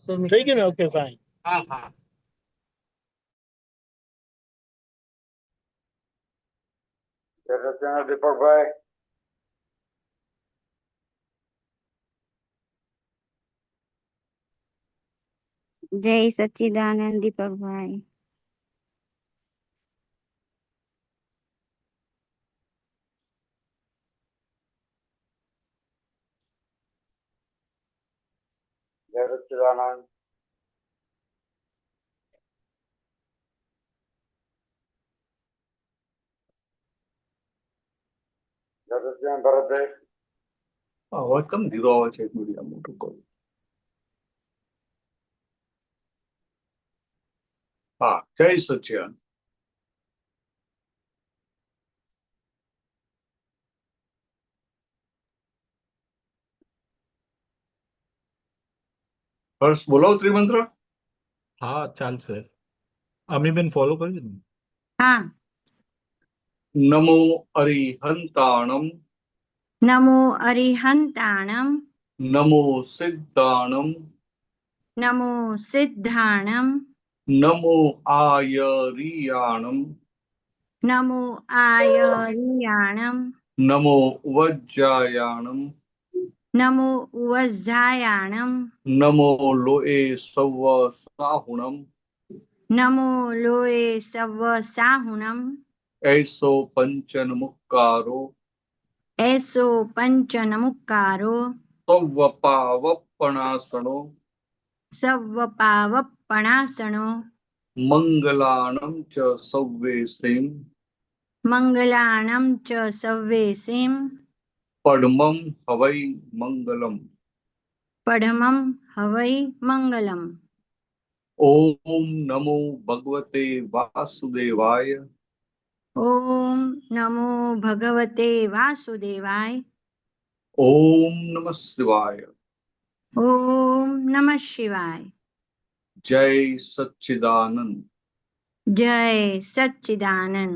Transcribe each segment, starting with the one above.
થઈ ગયું ને? Okay fine. હા હા. દીપકભાઈ, જય સચ્ચિદાનંદ દીપકભાઈ. જય સચ્ચિદાનંદ. જય સચ્ચિદાનંદ ભરતભાઈ. અવાજ કેમ ધીરો આવે છે? એક મિનિટ આ મોટું કરું. હા, જય સચ્ચિદાનંદ. હર્ષ બોલાવો ત્રિમંત્ર. હા ચાલશે. અમીબેન ફોલો કરી ને. હા. નમો અરિહંતાણમ નમો અરિહંતાણમ નમો સિદ્ધાણમ નમો સિદ્ધાણમ નમો આયરિયાણમ નમો આયરિયાણમ નમો વજ્જાયાણમ નમો ઉવજ્જાયાણમ નમો લોએ સવ સાહુણમ નમો લોએ સવ સાહુણમ એસો પંચન મુક્કારો એસો પંચનમુક્કારો સવ પાવપણાસણો સવ્વપાવપણાસણો મંગલાણમ ચ સવ્વેસીમ મંગલાણમ ચ સવ્વેસીમ પડમમ હવૈ મંગલમ. પડમમ હવૈ મંગલમ. ઓમ નમો ભગવતે વાસુદેવાય. ઓમ નમો ભગવતે વાસુદેવાય. ઓમ નમઃ શિવાય. ઓમ નમઃ શિવાય. જય સચ્ચિદાનંદ. જય સચ્ચિદાનંદ.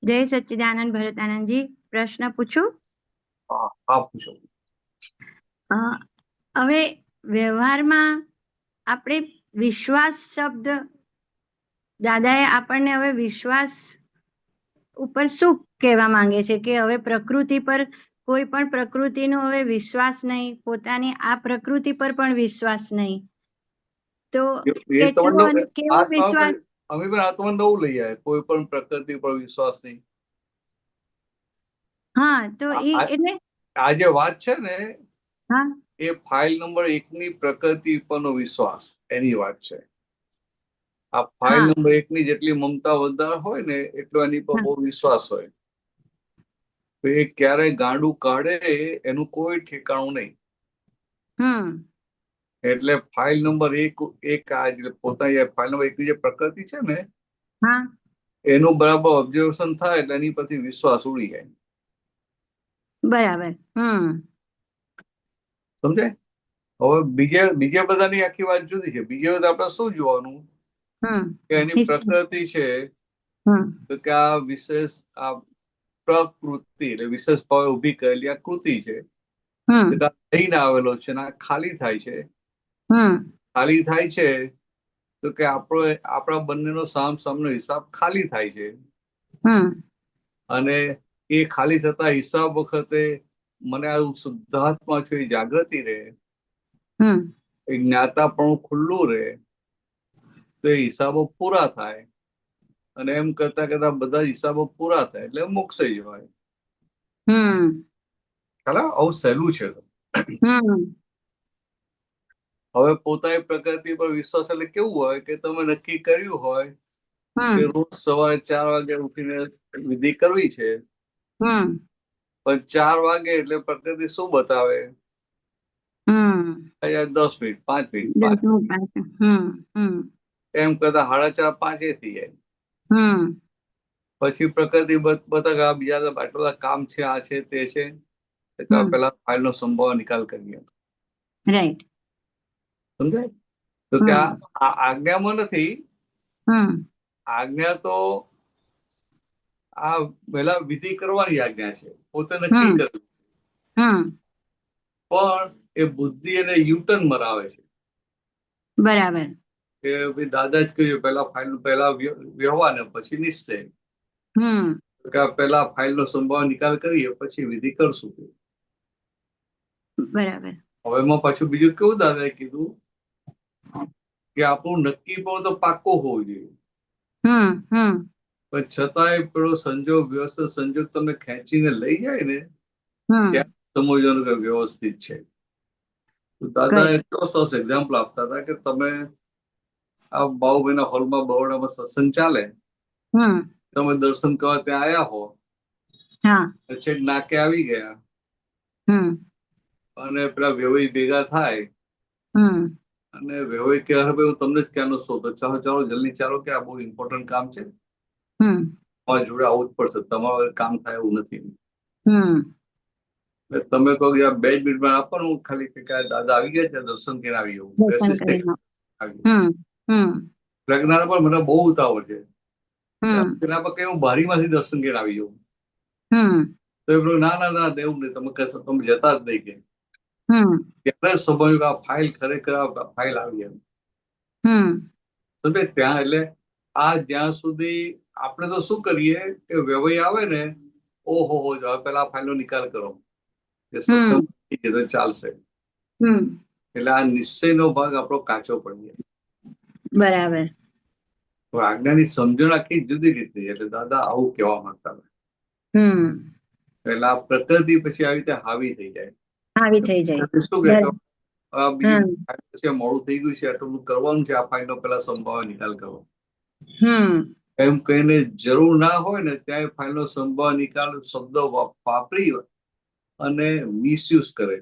જય સચ્ચિદાનંદ. ભરતાનંદજી, પ્રશ્ન પૂછું? હા પૂછો. હવે વ્યવહારમાં આપણે વિશ્વાસ શબ્દ, દાદાએ આપણને હવે વિશ્વાસ ઉપર શું કહેવા માંગે છે? કે હવે પ્રકૃતિ પર, કોઈ પણ પ્રકૃતિનો હવે વિશ્વાસ નહીં, પોતાની આ પ્રકૃતિ પર પણ વિશ્વાસ નહીં, તો કેટલો અને કેવો વિશ્વાસ? અમે પણ આત્મા નવું લઈ આવે, કોઈ પણ પ્રકૃતિ પર વિશ્વાસ નહીં. હા, તો એટલે આ જે વાત છે ને, હા, એ ફાઇલ નંબર 1 ની પ્રકૃતિ પરનો વિશ્વાસ, એની વાત છે. આ ફાઇલ નંબર 1 ની જેટલી મમતા વધારે હોય ને, એટલો એની પર બહુ વિશ્વાસ હોય. તો એ ક્યારેય ગાંડું કાઢે એનું કોઈ ઠેકાણું નહીં. એટલે ફાઇલ નંબર 1 આ પોતાની ફાઇલ નંબર 1 ની જે પ્રકૃતિ છે ને, એનું બરાબર ઓબ્ઝર્વેશન થાય એટલે એની પરથી વિશ્વાસ ઉડી જાય. બરાબર. સમજાય? હવે બીજા બધાની આખી વાત જુદી છે. બીજા બધા આપણે શું જોવાનું કે એની પ્રકૃતિ છે, તો કે આ વિશેષ આ પ્રકૃતિ એટલે વિશેષ ભાવે ઉભી કરેલી આ કૃતિ છે, લઈને આવેલો છે ને ખાલી થાય છે. ખાલી થાય છે તો કે આપણા બંનેનો સામનો હિસાબ ખાલી થાય છે. અને એ ખાલી થતા હિસાબ વખતે મને આ શુદ્ધાત્મા છે એ જાગૃતિ રહે, એ જ્ઞાતાપણું ખુલ્લું રહે, તો એ હિસાબો પૂરા થાય. અને એમ કરતા કરતા બધા હિસાબો પૂરા થાય એટલે મોક્ષે જવાય. આવું સહેલું છે. હવે પોતાની પ્રકૃતિ પર વિશ્વાસ એટલે કેવું હોય કે તમે નક્કી કર્યું હોય કે રોજ સવારે 4 વાગે ઉઠીને વિધિ કરવી છે, પણ 4 વાગે એટલે પ્રકૃતિ શું બતાવે? 10 મિનિટ, 5 મિનિટ, એમ કરતા 4:30, 5 થઈ જાય. પછી પ્રકૃતિ બતાવે બીજા આટલા બધા કામ છે, આ છે, તે છે, પેલા ફાઇલ નો સંભાવ નિકાલ કરીએ. રાઈટ. સમજાય? તો કે આ આજ્ઞામાં નથી. આજ્ઞા તો આ પેલા વિધિ કરવાની આજ્ઞા છે, પોતે નક્કી કર્યું, પણ એ બુદ્ધિ એને યુટર્ન મરાવે છે. બરાબર. કે ભાઈ દાદા જ કહ્યું પેલા ફાઇલ પહેલા વ્યવહાર ને પછી નિશ્ચય. કે પેલા ફાઇલ નો સંભાવ નિકાલ કરીએ પછી વિધિ કરશું. બરાબર. હવે એમાં પાછું બીજું કેવું દાદાએ કીધું કે આપણું નક્કી પણ તો પાક્કો હોવો જોઈએ. પણ છતાંય પેલો સંજોગ વ્યવસ્થિત સંજોગ તમને ખેંચીને લઈ જાય ને ત્યાં સમજવાનું કે વ્યવસ્થિત છે. દાદા એટલો સરસ એક્ઝામ્પલ આપતા હતા કે તમે આ બાઉભાઈના હોલમાં બરોડામાં સત્સંગ ચાલે, તમે દર્શન કરવા ત્યાં આવ્યા હો, છેક નાકે આવી ગયા અને પેલા વેવાઈ ભેગા થાય અને વેવાઈ કે અરે ભાઈ હું તમને જ ક્યાંનો શોધો, ચાલો ચાલો જલ્દી ચાલો કે આ બહુ ઇમ્પોર્ટન્ટ કામ છે, તમારા જોડે આવવું જ પડશે, તમારું કામ થાય એવું નથી. તમે કહો કે 2 મિનિટમાં આપો ને, હું ખાલી દાદા આવી ગયા છે દર્શન કરીને આવી જવું. પ્રજ્ઞાને પણ મને બહુ ઉતાવળ છે, તેના પર કઈ હું બારીમાંથી દર્શન કરીને આવી જવું. તો એ ના ના ના એવું નહીં, તમે કહેશો તમે જતા જ નહીં કે ત્યારે સમજ્યું કે આ ફાઇલ ખરેખર ફાઇલ આવી એમ. ત્યાં એટલે આ જ્યાં સુધી આપણે તો શું કરીએ કે વ્યવહાર આવે ને, ઓહો હો પેલા ફાઇલ નો નિકાલ કરો કે સત્સંગ ચાલશે. એટલે આ નિશ્ચયનો ભાગ આપણો કાચો પડી જાય. બરાબર. આજ્ઞાની સમજણ આખી જુદી રીતની. એટલે દાદા આવું કહેવા માંગતા હતા. એટલે આ પ્રકૃતિ પછી આવી રીતે હાવી થઈ જાય. શું કે મોડું થઈ ગયું છે, આટલું કરવાનું છે, આ ફાઇલ નો પેલા સંભાવ નિકાલ કરો એમ કહીને જરૂર ના હોય ને ત્યાં ફાઇલ નો સંભાવ નિકાલ શબ્દ વાપરી અને મિસયુઝ કરે.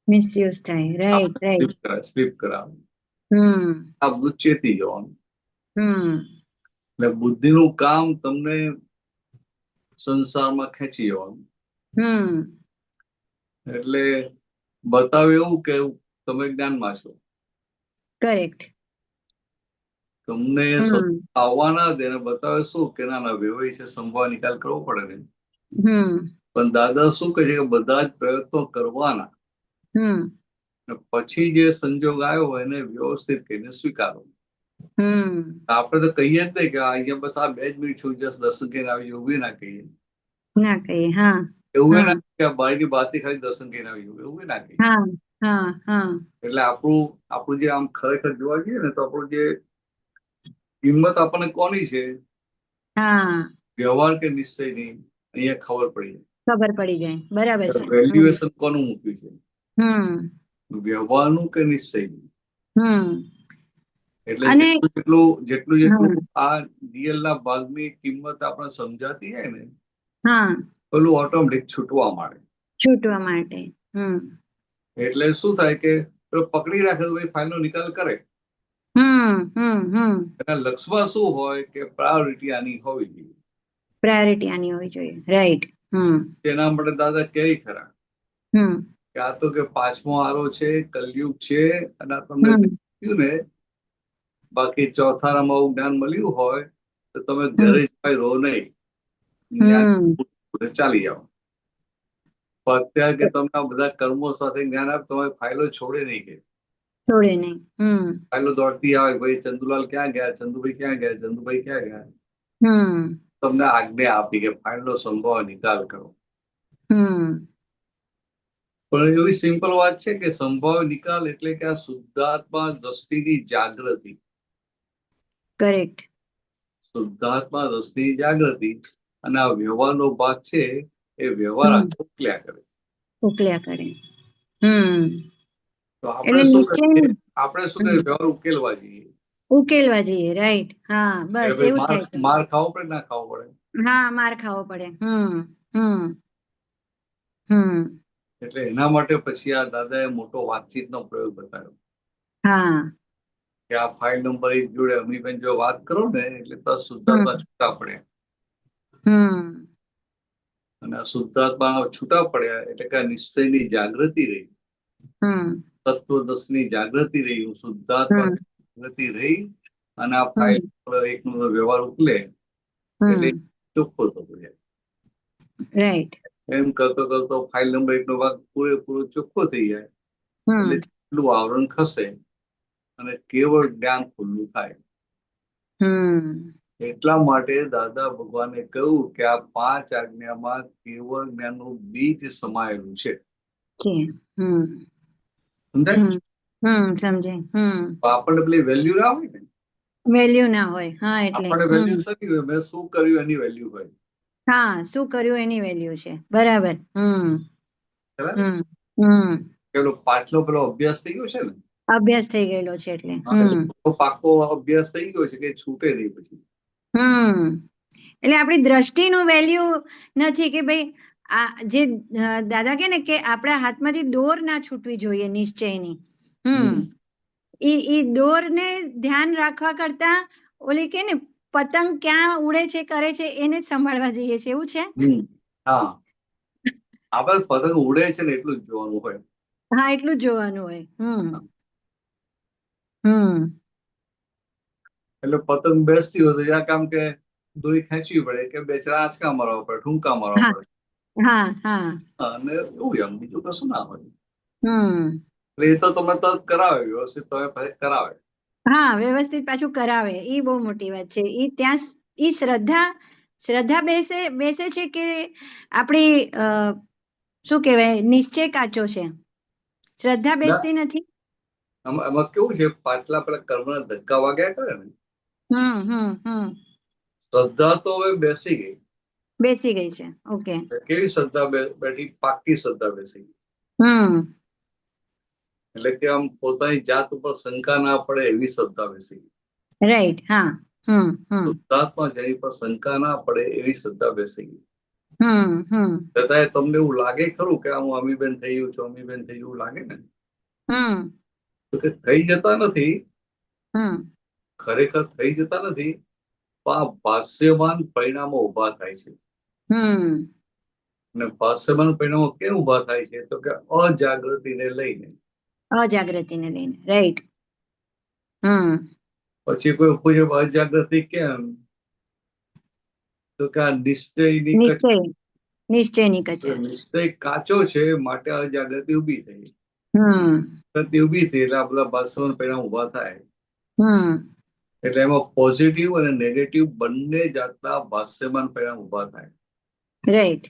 મિસયુઝ થાય. Right right. સ્લીપ કરાવે. આ બધું ચેતી જવાનું. એટલે બુદ્ધિનું કામ તમને સંસારમાં ખેંચી જવાનું. એટલે બતાવે એવું કે તમે જ્ઞાનમાં છો. કરેક્ટ. તમને આવવાના દે, બતાવે શું કે ના ના વ્યવહાર છે, સંભાવ નિકાલ કરવો પડે ને. પણ દાદા શું કહે છે કે બધા જ પ્રયત્નો કરવાના, પછી જે સંજોગ આવ્યો એને વ્યવસ્થિત કહીને સ્વીકારો. આપણે તો કહીએ જ નહીં કે અહીંયા બસ આ 2 જ મિનિટ છું, જસ્ટ દર્શન કરીને આવી જવું, એવું ના કહીએ. એવું ના કે બારીની બહારથી ખાલી દર્શન કરીને આવી જવું, એવું ના કહીએ. એટલે આપણું જે આમ ખરેખર જોવા જઈએ ને તો આપણું જે કિંમત આપણને કોની છે, વ્યવહાર કે નિશ્ચયની, અહીંયા ખબર પડી જાય. બરાબર છે. વેલ્યુએશન કોનું મૂક્યું છે, વ્યવહારનું કે નિશ્ચયનું. એટલે જેટલું આ રિયલ ના ભાગની કિંમત આપણે સમજાતી જાય ને, પેલું ઓટોમેટિક છૂટવા માંડે. એટલે શું થાય કે પકડી રાખે તો ફાઇલ નો નિકાલ કરે. એના લક્ષ્યમાં શું હોય કે પ્રાયોરિટી આની હોવી જોઈએ. રાઈટ. તેના માટે દાદા કહે ખરા કે આ તો કે 5મો આરો છે, કલયુગ છે, અને આ તમને કહ્યું ને બાકી ચોથામાં આવું જ્ઞાન મળ્યું હોય તો તમે ઘરે જ રહો નહીં, ચાલી જાઓ. અત્યારે કે તમને આ બધા કર્મો સાથે જ્ઞાન આપ, તમારી ફાઇલો છોડે નહીં કે ફાઇલો દોડતી આવે, ભાઈ ચંદુલાલ ક્યાં ગયા, ચંદુભાઈ ક્યાં ગયા, ચંદુભાઈ ક્યાં ગયા. તમને આજ્ઞા આપી કે ફાઇલ નો સંભાવ નિકાલ કરો. પણ એવી સિમ્પલ વાત છે કે સંભાવ નિકાલ એટલે કે આ શુદ્ધાત્મા દ્રષ્ટિની જાગૃતિ. કરેક્ટ. શુદ્ધાત્મા દ્રષ્ટિની જાગૃતિ અને આ વ્યવહારનો ભાગ છે એ વ્યવહાર ઉકલ્યા કરે. તો આપણે શું કરીએ વ્યવહાર ઉકેલવા જઈએ. રાઈટ. બસ એવું થાય. માર ખાવો પડે ના ખાવો પડે? માર ખાવો પડે. એટલે એના માટે પછી આ દાદાએ મોટો વાતચીતનો પ્રયોગ બતાવ્યો કે આ ફાઇલ નંબર 1 જોડે અમીબેન જો વાત કરો ને એટલે તો શુદ્ધાત્મા છૂટા પડ્યા. અને આ શુદ્ધાત્મા છૂટા પડ્યા એટલે કે નિશ્ચયની જાગૃતિ રહી, તત્વદર્શની જાગૃતિ રહી. હું શુદ્ધાત્મા જાગૃતિ રહી અને આ ફાઇલ એકનો વ્યવહાર ઉકલે એટલે ચોખ્ખો થતો જાય. રાઈટ. એમ કરતો કરતો ફાઇલ નંબર 1 નો ભાગ પૂરેપૂરો ચોખ્ખો થઈ જાય એટલે એટલું આવરણ ખસે અને કેવળ જ્ઞાન ખુલ્લું થાય. એટલા માટે દાદા ભગવાને કહ્યું કે આ 5 આજ્ઞામાં કેવળ જ્ઞાનનું બીજ સમાયેલું છે. સમજાય? સમજાય. આપણને પેલી વેલ્યુ ના હોય ને, વેલ્યુ ના હોય. હા, એટલે આપણને વેલ્યુ શકી હોય, મેં શું કર્યું એની વેલ્યુ હોય. હા, શું કર્યું એની વેલ્યુ છે. બરાબર. પેલો પાછલો પેલો અભ્યાસ થઈ ગયો છે ને, અભ્યાસ થઈ ગયેલો છે એટલે પાકો અભ્યાસ થઈ ગયો છે કે છૂટે નહીં પછી. એટલે આપણી દ્રષ્ટિનું વેલ્યુ નથી કે ભાઈ આ જે દાદા કે ને કે આપણા હાથમાંથી દોર ના છૂટવી જોઈએ નિશ્ચયની. ઈ દોરને ધ્યાન રાખવા કરતા ઓલી કે ને પતંગ ક્યાં ઉડે છે કરે છે એને જ સંભાળવા જઈએ છે, એવું છે. હા, આપણે પતંગ ઉડે છે ને એટલું જ જોવાનું હોય. હા, એટલું જ જોવાનું હોય. એટલે પતંગ બેસતી હોય તો યા કામ કે દોરી ખેંચવી પડે કે બે ચાર આંચકા મારવા પડે, ઠુમકા મારવા પડે. અને એવું એમ બીજું કશું ના હોય. એટલે એ તો તમે તરત કરાવે, વ્યવસ્થિત તમે કરાવે. હા, વ્યવસ્થિત પાછું કરાવે. એ બહુ મોટી વાત છે. એ ત્યાં ઈ શ્રદ્ધા બેસે છે કે આપણી શું કહેવાય નિશ્ચય કાચો છે. શ્રદ્ધા બેસતી નથી. એમાં કેવું છે, પાછલા પેલા કર્મના ધક્કા વાગ્યા કરે ને, શ્રદ્ધા તો હવે બેસી ગઈ છે. ઓકે. કેવી શ્રદ્ધા બેઠી? પાકી શ્રદ્ધા બેસી ગઈ. એટલે કે આમ પોતાની જાત ઉપર શંકા ના પડે એવી શ્રદ્ધા બેસી ગઈ. રાઈટ. હા. શુદ્ધાત્મા જેની પર શંકા ના પડે એવી શ્રદ્ધા બેસી ગઈ. છતાંય તમને એવું લાગે ખરું કે હું અમીબેન થઈ ગયું છું, અમીબેન થઈ ગયું લાગે ને, તો કે થઈ જતા નથી, ખરેખર થઈ જતા નથી, પણ આ ભાષ્યમાન પરિણામો ઉભા થાય છે. અને ભાષ્યમાન પરિણામો કેમ ઉભા થાય છે? તો કે અજાગૃતિને લઈને. રાઈટ. પછી કોઈ પૂછે અજાગૃતિ કેમ? તો કે આ નિશ્ચયની નિશ્ચય કાચો છે માટે અજાગૃતિ ઉભી થઈ. ઉભી થઈ એટલે આ બધા ભાષ્યમાન પરિણામ ઉભા થાય. એટલે એમાં પોઝિટિવ અને નેગેટિવ બંને જાતના ભાષ્યમાન પરિણામ ઉભા થાય. રાઈટ.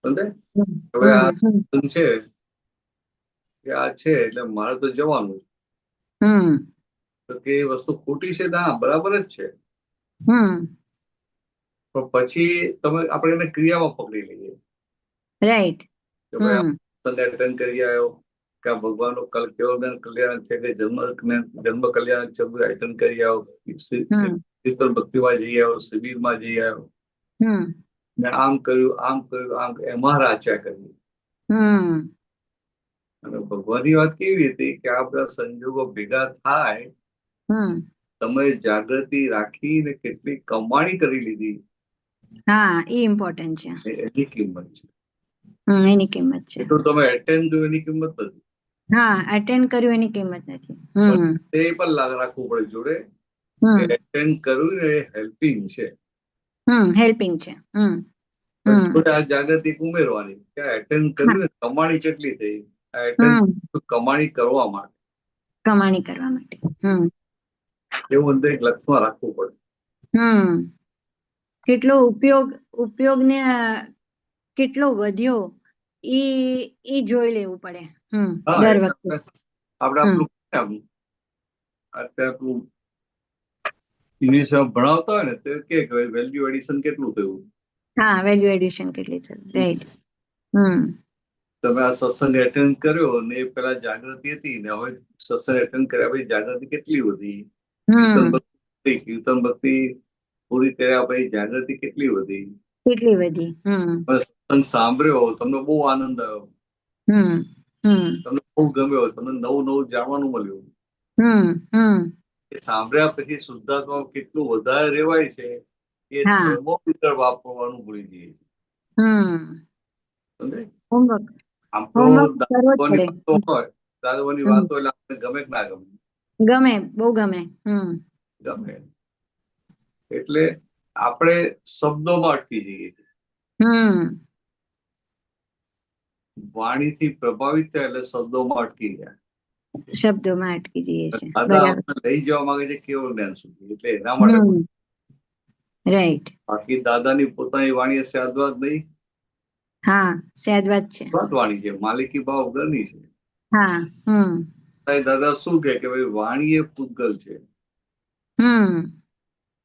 હવે આ છે કે આ છે એટલે મારે તો જવાનું. તો કે એ વસ્તુ ખોટી છે? ના, બરાબર જ છે. પણ પછી આપણે એને ક્રિયામાં પકડી લઈએ. રાઈટ. કે ભાઈ અટેન્ડ કરી આવ્યો કે આ ભગવાનનો કલ્યાણ છે કે જન્મ કલ્યાણ છે, એટેન્ડ કરી આવ્યો, શીતળ ભક્તિમાં જઈ આવ્યો, શિબિરમાં જઈ આવ્યો, ને આમ કર્યું એમાં રાચ્યા કર્યું. અને ભગવાનની વાત કેવી હતી કે આ બધા સંજોગો ભેગા થાય, તમે જાગૃતિ રાખીને કેટલી કમાણી કરી લીધી. હા, એ ઇમ્પોર્ટન્ટ છે. એની કિંમત છે. એની કિંમત છે. એટલું તમે એટેન્ડ કર્યું એની કિંમત નથી. હા, એટેન્ડ કર્યું એની કિંમત નથી. તે પણ રાખવું પડે જોડે કે એટેન્ડ કર્યું ને એ હેલ્પિંગ છે. હેલ્પિંગ છે. જોડે આ જાગૃતિ ઉમેરવાની કે એટેન્ડ કર્યું, કમાણી કેટલી થઈ? આ એટેન્ડ કમાણી કરવા માટે. એવું અંદર એક લક્ષમાં રાખવું પડે. કેટલો ઉપયોગને કેટલો વધ્યો એ જોઈ લેવું પડે દર વખતે. આપણે આપણું આપણું ઇંગ્લિશમાં ભણાવતા હોય ને તો કે વેલ્યુ એડિશન કેટલું થયું. હા, વેલ્યુ એડિશન કેટલી થયું. રાઈટ. તમે આ સત્સંગ એટેન્ડ કર્યો ને એ પેલા જાગૃતિ હતી ને હવે સત્સંગ એટેન્ડ કર્યા પછી જાગૃતિ કેટલી વધી? કીર્તન ભક્તિ પૂરી કર્યા પછી જાગૃતિ કેટલી વધી? સત્સંગ સાંભળ્યો, તમને બહુ આનંદ આવ્યો, તમને બહુ ગમ્યો, તમને નવું જાણવાનું મળ્યું. એ સાંભળ્યા પછી શુદ્ધાત્મા કેટલું વધારે રેવાય છે એ થર્મોમીટર વાપરવાનું ભૂલી જઈએ છીએ. આમ તો દાદાઓની વાતો હોય એટલે આપણે ગમે કે ના ગમે, ગમે, બહુ ગમે. ગમે. એટલે આપણે શબ્દોમાં અટકી જઈએ છીએ. વાણીથી પ્રભાવિત થયા એટલે શબ્દોમાં અટકી ગયા. શબ્દોમાં અટકી જઈએ છીએ. દાદા આપણે લઈ જવા માંગે છે કેવળ જ્ઞાન સુધી, એટલે એના માટે. રાઈટ. બાકી દાદાની પોતાની વાણી સ્યાદવાદ નહીં. હા, સ્યાદવાદ છે. વાણી છે, માલિકી ભાવ વગરની છે. હા. દાદા શું કે ભાઈ વાણી એ પૂતગલ છે.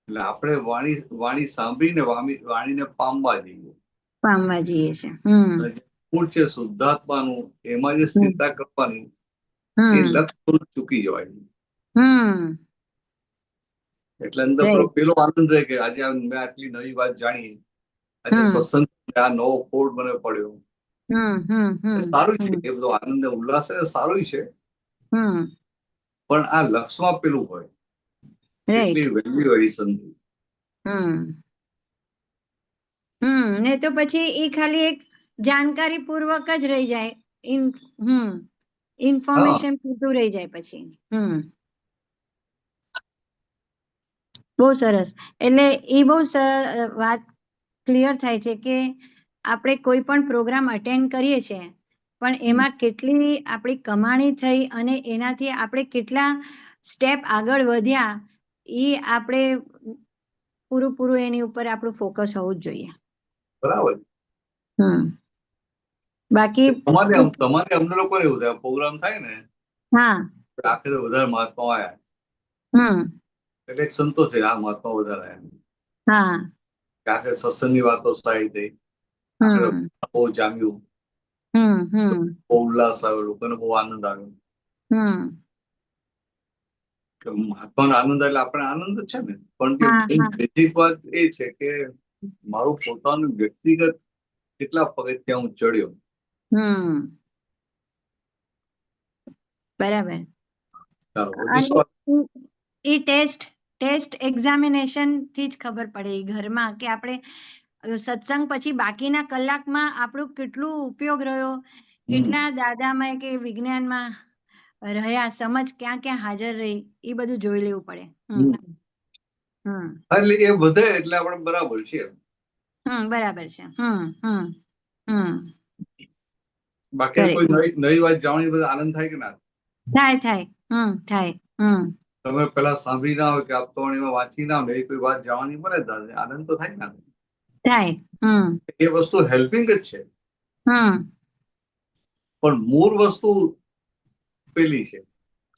એટલે આપણે વાણી સાંભળીને વાણીને પામવા જઈએ છે. મૂળ છે શુદ્ધાત્માનું, એમાં જે સ્થિરતા કરવાની એ લક્ષ્ય ચૂકી જવાય. એટલે અંદર પેલો આનંદ રહે કે આજે મેં આટલી નવી વાત જાણી, આજે સત્સંગ આ નવો ખોડ મને પડ્યો. સારું છે, એ બધો આનંદ ઉલ્લાસ સારું છે, પણ આ લક્ષમાં પેલું હોય એટલી વેલ્યુ એડિશન. ને તો પછી એ ખાલી એક જાણકારી પૂર્વક જ રહી જાય. ઇન્ફોર્મેશન પૂરતું રહી જાય પછી. બહુ સરસ. એટલે એ બહુ વાત ક્લિયર થાય છે કે આપણે કોઈ પણ પ્રોગ્રામ અટેન્ડ કરીએ છીએ, પણ એમાં કેટલી આપણી કમાણી થઈ અને એનાથી આપણે કેટલા સ્ટેપ આગળ વધ્યા, એ આપણે પૂરું એની ઉપર આપણું ફોકસ હોવું જ જોઈએ. બરાબર. બાકી તમારે અમને લોકો એવું થાય પ્રોગ્રામ થાય ને, આખરે વધારે મહાત્મા આવ્યા એટલે એક સંતોષ છે, આ મહાત્મા વધારે આવ્યા. આખરે સત્સંગની વાતો સારી થઈ, બહુ જામ્યું, બહુ ઉલ્લાસ આવ્યો, લોકોને બહુ આનંદ આવ્યો. મહાત્માનો આનંદ એટલે આપણે આનંદ છે ને, પણ બેઝિક વાત એ છે કે મારું પોતાનું વ્યક્તિગત કેટલા પગથિયાં હું ચડ્યો. બરાબર. એ ટેસ્ટ એક્ઝામિનેશન થી જ ખબર પડે ઘરમાં કે આપણે સત્સંગ પછી બાકીના કલાકમાં આપણું કેટલું ઉપયોગ રહ્યો, કેટલા દાદામાં કે વિજ્ઞાનમાં રહ્યા, સમજ ક્યાં ક્યાં હાજર રહી, એ બધું જોઈ લેવું પડે. એટલે એ વધે એટલે આપણે બરાબર છે. બરાબર છે. બાકી કોઈ નવી વાત જાણવાની બધા આનંદ થાય કે ના થાય? તમે પેલા સાંભળી ના હોય કે આપતવાણીમાં વાંચી ના હોય, કોઈ વાત જાણવાની મળે આનંદ તો થાય ને. થાય. એ વસ્તુ હેલ્પિંગ જ છે, પણ મૂળ વસ્તુ પેલી છે,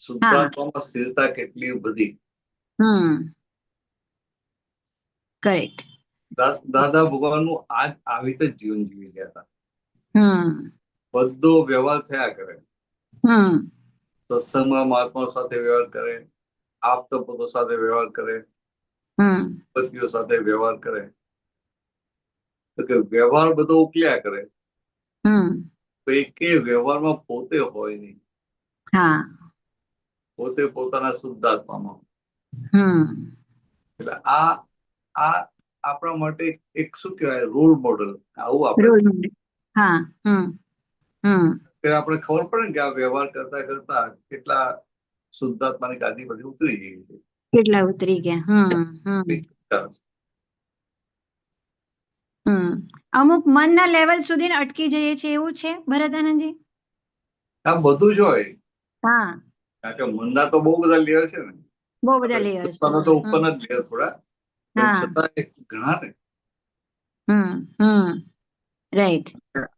શુદ્ધાત્મામાં સ્થિરતા કેટલી બધી. કરેક્ટ. દાદા ભગવાનનું આજ આવી રીતે જીવન જીવી ગયા હતા. બધો વ્યવહાર થયા કરે, સત્સંગમાં મહાત્મા સાથે વ્યવહાર કરે, આપતપતો સાથે વ્યવહાર કરે, પતિઓ સાથે વ્યવહાર કરે, તો કે વ્યવહાર બધો ઉકલ્યા કરે, તો એ વ્યવહારમાં પોતે હોય નહીં. પોતે પોતાના શુદ્ધાત્મામાં. એટલે આ આપણા માટે એક શું કહેવાય રોલ મોડલ. આવું આપણે આપણે ખબર પડે ને કે આ વ્યવહાર કરતા કરતા કેટલા શુદ્ધાત્માની ગાદી બધી ઉતરી ગઈ છે, કેટલા ઉતરી ગયા. અમુક મનના લેવલ સુધી અટકી જઈએ છે, એવું છે ભરતાનંદજી? આ બધું જ હોય. કારણ કે મનના તો બહુ બધા લેયર છે ને, બહુ બધા લેયર છે, તો ઉપરના જ લેયર થોડા, છતાં ઘણા ને. રાઈટ.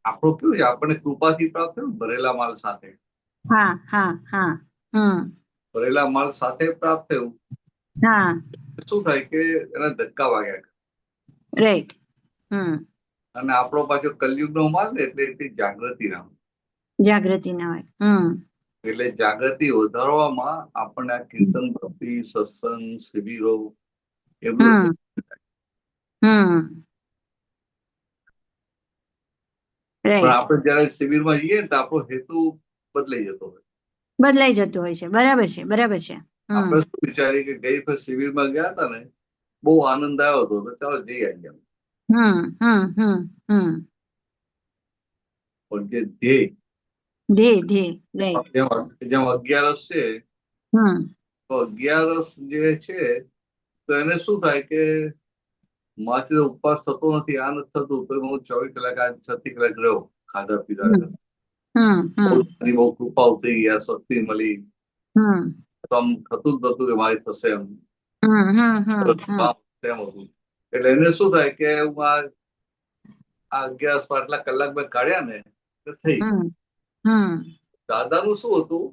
આપણું કેવું છે, આપણને કૃપાથી પ્રાપ્ત થયું ભરેલા માલ સાથે. ભરેલા માલ સાથે પ્રાપ્ત થયું. શું થાય કે એના ધક્કા વાગ્યા. રાઈટ. અને આપણો પાછો કલયુગનો માલ ને એટલે એટલી જાગૃતિ ના હોય. એટલે જાગૃતિ વધારવામાં આપણને આ કીર્તન ભક્તિ, સત્સંગ, શિબિરો એ બધું. પણ આપણે જયારે શિબિરમાં જઈએ તો આપણો હેતુ બદલાઈ જતો હોય છે. બરાબર છે. આપણે શું વિચારીએ કે ગઈ વખત શિબિરમાં ગયા હતા ને, બહુ આનંદ આવ્યો હતો, તો ચાલો જઈ આવીએ. પણ જે ધ્યેય જેમ 11 છે, તો 11 જે છે તો એને શું થાય કે માથી તો ઉપવાસ થતો નથી, આ નથી થતું, તો હું 24 કલાક આ 36 કલાક રહ્યો ખાધા પીધા, બહુ કૃપાઓ થઈ ગયા, શક્તિ મળી, તો આમ થતું જ નતું કે મારી થશે એમ. એટલે એને શું થાય કે હું આ 11 આટલા કલાક મેં કાઢ્યા ને થઈ. દાદાનું શું હતું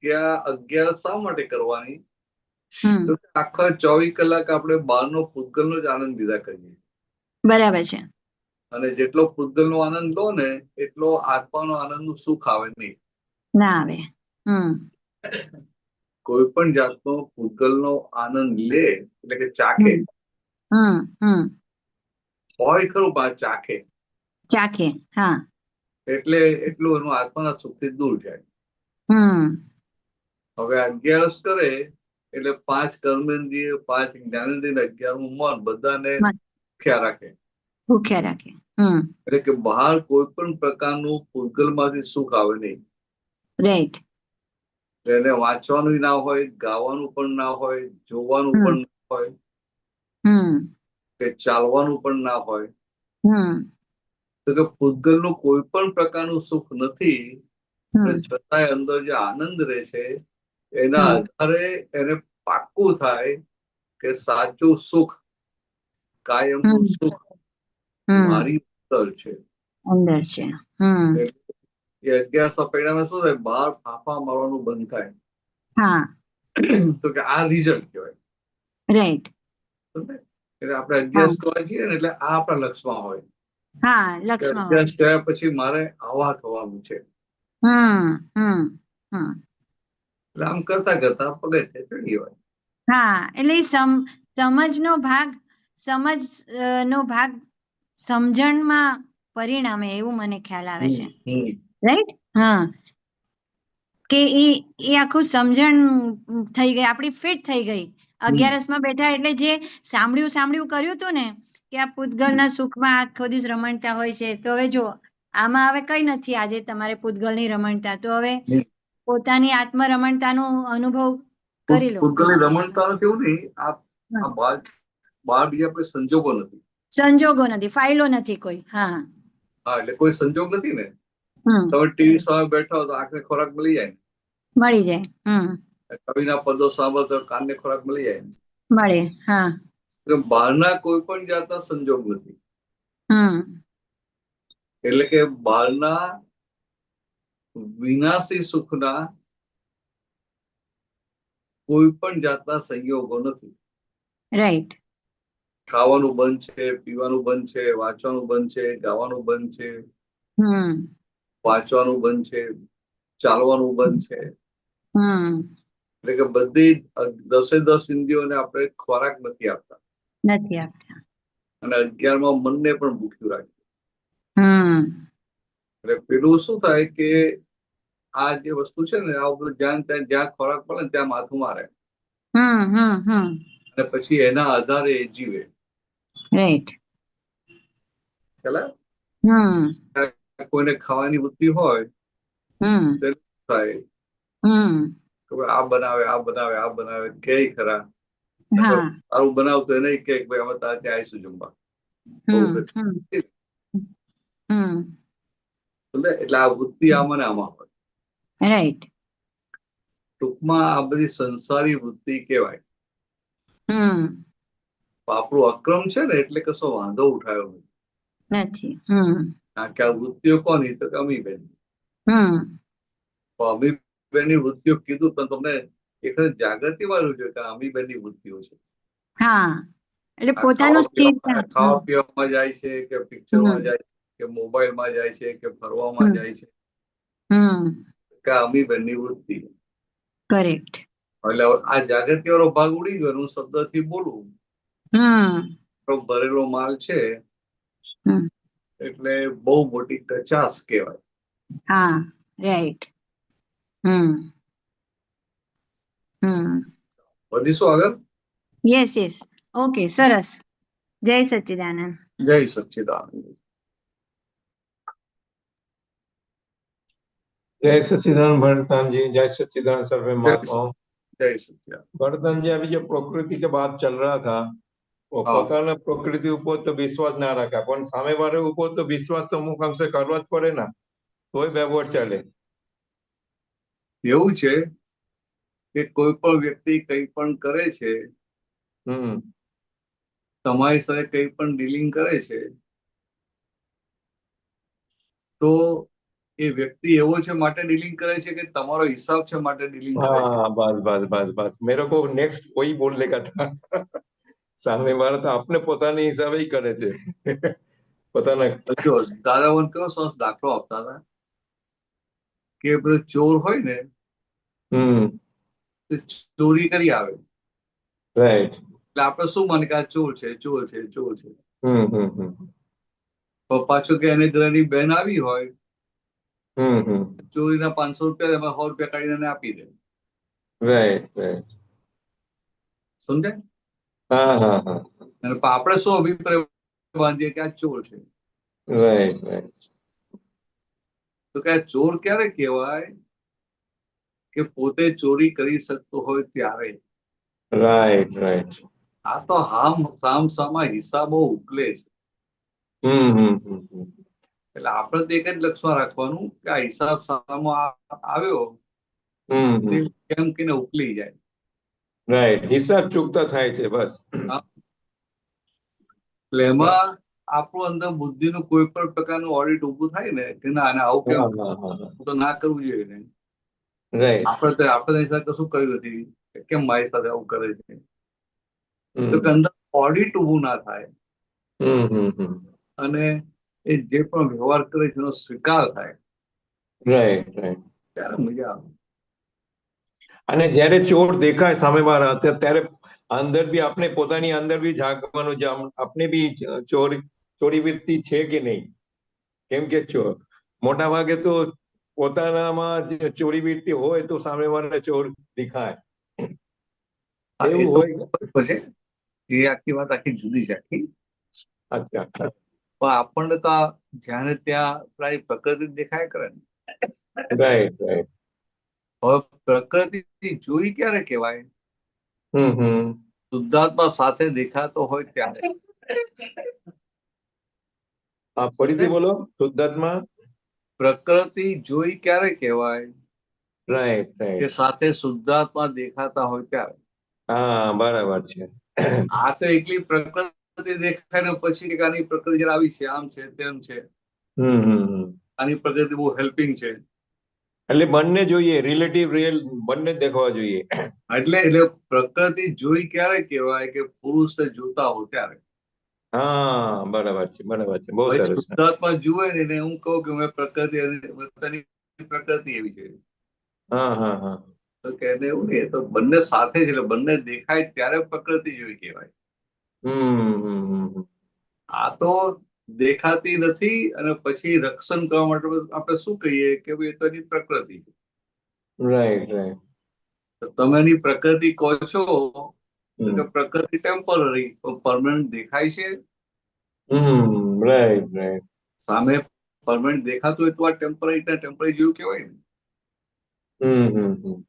કે આ 11 શા માટે કરવાની? તો આખા 24 કલાક આપણે બહારનો પૂતગલનો જ આનંદ લીધા કરીએ. બરાબર છે. અને જેટલો પૂતગલનો આનંદ લો ને એટલો આત્માનો આનંદનું સુખ આવે નહીં, ના આવે. કોઈ પણ જાતનો પૂતગલનો આનંદ લે એટલે કે ચાખે હોય ખરું, પણ ચાખે હા, એટલે એટલું એનું આત્માના સુખથી દૂર જાય. હવે 11 કરે એટલે 5 કર્મેન્દ્રિય, 5 જ્ઞાનેન્દ્રિય, 11મું મન બધાને ભૂખ્યા રાખે. એટલે કે બહાર કોઈ પણ પ્રકારનું પૂતગલમાંથી સુખ આવે નહીં. રાઈટ. એને વાંચવાનું ના હોય, ગાવાનું પણ ના હોય, જોવાનું પણ ના હોય, કે ચાલવાનું પણ ના હોય. તો કે પૂતગલનું કોઈ પણ પ્રકારનું સુખ નથી, છતાંય અંદર જે આનંદ રહે છે એના આધારે એને પાક્કું થાય કે સાચું સુખ, કાયમનું સુખ મારી અંદર છે. એ 11 પરિણામે શું થાય? બહાર ફાંફા મારવાનું બંધ થાય. તો કે આ રિઝલ્ટ કહેવાય. રાઈટ. એટલે આપણે 11 કરવા જઈએ ને એટલે આ આપણા લક્ષમાં હોય. 11 થયા પછી મારે આવા થવાનું છે. એટલે આમ કરતા કરતા પગથિયે ચડી હોય. એટલે સમજનો ભાગ સમજણમાં પરિણામે, એવું મને ખ્યાલ આવે છે. રાઈટ. કે એ આખું સમજણ થઈ ગઈ, આપણી ફિટ થઈ ગઈ. 11માં બેઠા એટલે જે સાંભળ્યું કર્યું હતું ને કે આ પૂતગલના સુખમાં આખો દિવસ રમણતા હોય છે, તો હવે જો આમાં હવે કઈ નથી, આજે તમારે પૂતગલની રમણતા, તો હવે પોતાની આત્મરમણતાનો અનુભવ કરી લો. પૂતગલની રમણતાનો કેવું નહીં, આ બહાર બીજા કોઈ સંજોગો નથી, ફાઇલો નથી કોઈ. એટલે કોઈ સંજોગ નથી ને. તમે ટીવી સામે બેઠા હો તો આંખને ખોરાક મળી જાય. કવિના પદો સાંભળો તો કાનને ખોરાક મળી જાય. બહારના કોઈ પણ જાતના સંજોગ નથી. એટલે કે બહારના વિનાશી સુખના કોઈ પણ જાતના સંયોગો નથી. રાઈટ. ખાવાનું બંધ છે, પીવાનું બંધ છે, વાંચવાનું બંધ છે, ગાવાનું બંધ છે, વાંચવાનું બંધ છે, ચાલવાનું બંધ છે. એટલે કે બધી 10 ઇન્દ્રિયોને આપણે ખોરાક નથી આપતા. અને 11માં મનને પણ ભૂખ્યું રાખ્યું. એટલે પેલું શું થાય કે આ જે વસ્તુ છે ને, આ બધું જ્યાં ખોરાક પડે ને ત્યાં માથું મારે, અને પછી એના આધારે એ જીવે. રાઈટ. કોઈને ખાવાની વૃત્તિ હોય થાય આ બનાવે, આ બનાવે, આ બનાવે, કે ખરા સારું બનાવતો એ નહીં કે ભાઈ અમે તારે ત્યાં આવીશું જમવા. એટલે આ વૃત્તિ આમાં ને આમાં હોય. રાઈટ. ટૂંકમાં આ બધી સંસારી વૃત્તિ કહેવાય. આપણું અક્રમ છે ને એટલે કશો વાંધો ઉઠાયો નથી. કે આ વૃત્તિઓ કોની? તો અમીબેન. અમીબેનની વૃત્તિઓ કીધું તો તમને એક જાગૃતિ વાળું છે કે અમીબેનની વૃત્તિઓ છે. એટલે પોતાનું ખાવા પીવામાં જાય છે, કે પિક્ચરમાં જાય છે, કે મોબાઈલમાં જાય છે, કે ફરવામાં જાય છે, કે અમીબેનની વૃત્તિ. કરેક્ટ. એટલે આ જાગૃતિ વાળો ભાગ ઉડી ગયો. હું શબ્દથી બોલું, ભરેલો માલ છે એટલે બહુ મોટી કચાસ કહેવાય. રાઈટ. વધીશું આગળ. યસ. ઓકે, સરસ. જય સચ્ચિદાનંદ. જય સચ્ચિદાનંદ. જય સચ્ચિદાનંદ ભરતજી, જય સચ્ચિદાનંદ સર્વે મહાત્માઓ. जय सच्चिदानंद। भरतन जी, अभी जो प्रकृति के बात चल रहा था, वो हाँ પોતાના પ્રકૃતિ ઉપર તો વિશ્વાસ ના રાખે, પણ સામેવાળા ઉપર તો વિશ્વાસ તો અમુક અંશે કરવા જ પડે ને, તોય વ્યવહાર ચાલે. એવું છે કે કોઈ પણ વ્યક્તિ કંઈ પણ કરે છે, તમારી સાથે કંઈ પણ ડીલિંગ કરે છે, તો એ વ્યક્તિ એવો છે માટે ડીલિંગ કરે છે કે તમારો હિસાબ છે માટે ડીલિંગ કરે છે? हाँ, बस बस बस बस मेरे को नेक्स्ट वही बोलने का था. સામે વાળા તો આપણે પોતાની હિસાબે ઈ કરે છે. પોતાના જો દાદા મને કેવો સરસ દાખલો આપતા હતા કે પેલો ચોર હોય ને, તે ચોરી કરી આવે, રાઈટ, એટલે આપણે શું માની કે આ ચોર છે, ચોર છે, ચોર છે. હમ પણ પાછું કે એને ઘરની બહેન આવી હોય, હમ ચોરીના 500 રૂપિયા એમાં 100 રૂપિયા કાઢીને એને આપી દે. રાઈટ રાઈટ, સમજાય? હા હા હા, અને આપણે શું અભિપ્રાય બાંધીએ કે આ ચોર છે? રાઈટ રાઈટ, તો કે આ ચોર ક્યારે કહેવાય કે પોતે ચોરી કરી શકતો હોય ત્યારે. રાઈટ રાઈટ, આ તો સામ સામા હિસાબો ઉકલે છે. એટલે આપણે તો એક જ લક્ષમાં રાખવાનું કે આ હિસાબ સામો આવ્યો કેમ કે ઉકલી જાય. રાઈટ, હિસાબ ચૂકતા થાય છે બસ. એટલે એમાં આપણું અંદર બુદ્ધિનું કોઈ પણ પ્રકારનું ઓડિટ ઉભું થાય ને કે ના આને આવું કેમ તો ના કરવું જોઈએ ને. રાઈટ, આપણે સાથે કશું કર્યું નથી, કેમ મારી સાથે આવું કરે છે, તો કે અંદર ઓડિટ ઉભું ના થાય અને એ જે પણ વ્યવહાર કરે છે એનો સ્વીકાર થાય, રાઈટ રાઈટ. ત્યારે મજા આવે. અને જ્યારે ચોર દેખાય સામે વાળા ત્યારે અંદર બી આપણે પોતાની અંદર બી ઝાંકવાનું છે, આપણે બી ચોરી વૃત્તિ છે કે નહીં. કેમ કે મોટા ભાગે તો પોતાનામાં જે ચોરી વૃત્તિ હોય તો સામે વાળા ચોર દેખાય એવું હોય. પછી એ આખી વાત આખી જુદી છે આખી. અચ્છા, પણ આપણને તો જ્યાં ત્યાં પ્રાય પ્રકૃતિ દેખાય કરે ને. Right right. હવે પ્રકૃતિ જોઈ ક્યારે કહેવાય? શુદ્ધાત્મા સાથે દેખાતો હોય ત્યારે. ફરીથી બોલો. શુદ્ધાત્મા પ્રકૃતિ જોઈ ક્યારે કહેવાય? રાઈટ કે રાઈટ, સાથે શુદ્ધાત્મા દેખાતા હોય ત્યારે. હા બરાબર છે. આ તો એકલી પ્રકૃતિ દેખાય ને પછી કે આની પ્રકૃતિ જયારે આવી છે, આમ છે, તેમ છે, આની પ્રકૃતિ બહુ હેલ્પિંગ છે, એટલે બંને જોઈએ, રિલેટિવ રિયલ બંને દેખવા જોઈએ. એટલે પ્રકૃતિ જોઈ ક્યારે કહેવાય કે પુરુષને જોતા હો ત્યારે. હા બરાબર છે, બરાબર છે, બહુ સરસ. શુદ્ધાત્મા જુએ ને હું કહું કે મેં પ્રકૃતિ એવી છે, હા હા હા, તો કે એવું નહીં, તો બંને સાથે જ, એટલે બંને દેખાય ત્યારે પ્રકૃતિ જોઈ કહેવાય. આ તો દેખાતી નથી અને પછી રક્ષણ કરવા માટે આપણે શું કહીએ કે ભાઈ તો એની પ્રકૃતિ છે. રાઈટ રાઈટ, તમે એની પ્રકૃતિ કહો છો તો કે પ્રકૃતિ ટેમ્પરરી, પરમનન્ટ દેખાય છે. રાઈટ રાઈટ, સામે પરમનન્ટ દેખાતું હોય તો આ ટેમ્પરરી જેવું કહેવાય ને.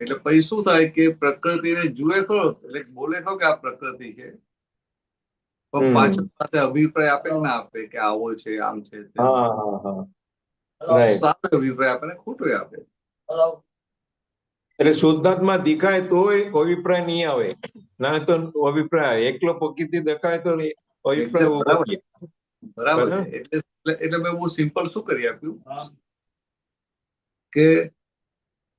એટલે પછી શું થાય કે પ્રકૃતિને જુએ ખરો, એટલે બોલે ખરો કે આ પ્રકૃતિ છે, પણ પાછળ સાથે અભિપ્રાય આપે ના આપે કે આવો છે, આમ છે, સારો અભિપ્રાય આપે ને ખોટો આપે. એટલે શુદ્ધાત્મા દેખાય તોય અભિપ્રાય નહીં આવે, ના તો અભિપ્રાય એકલો પ્રકૃતિ દેખાય તો અભિપ્રાય બરાબર છે. એટલે મેં બહુ સિમ્પલ શું કરી આપ્યું કે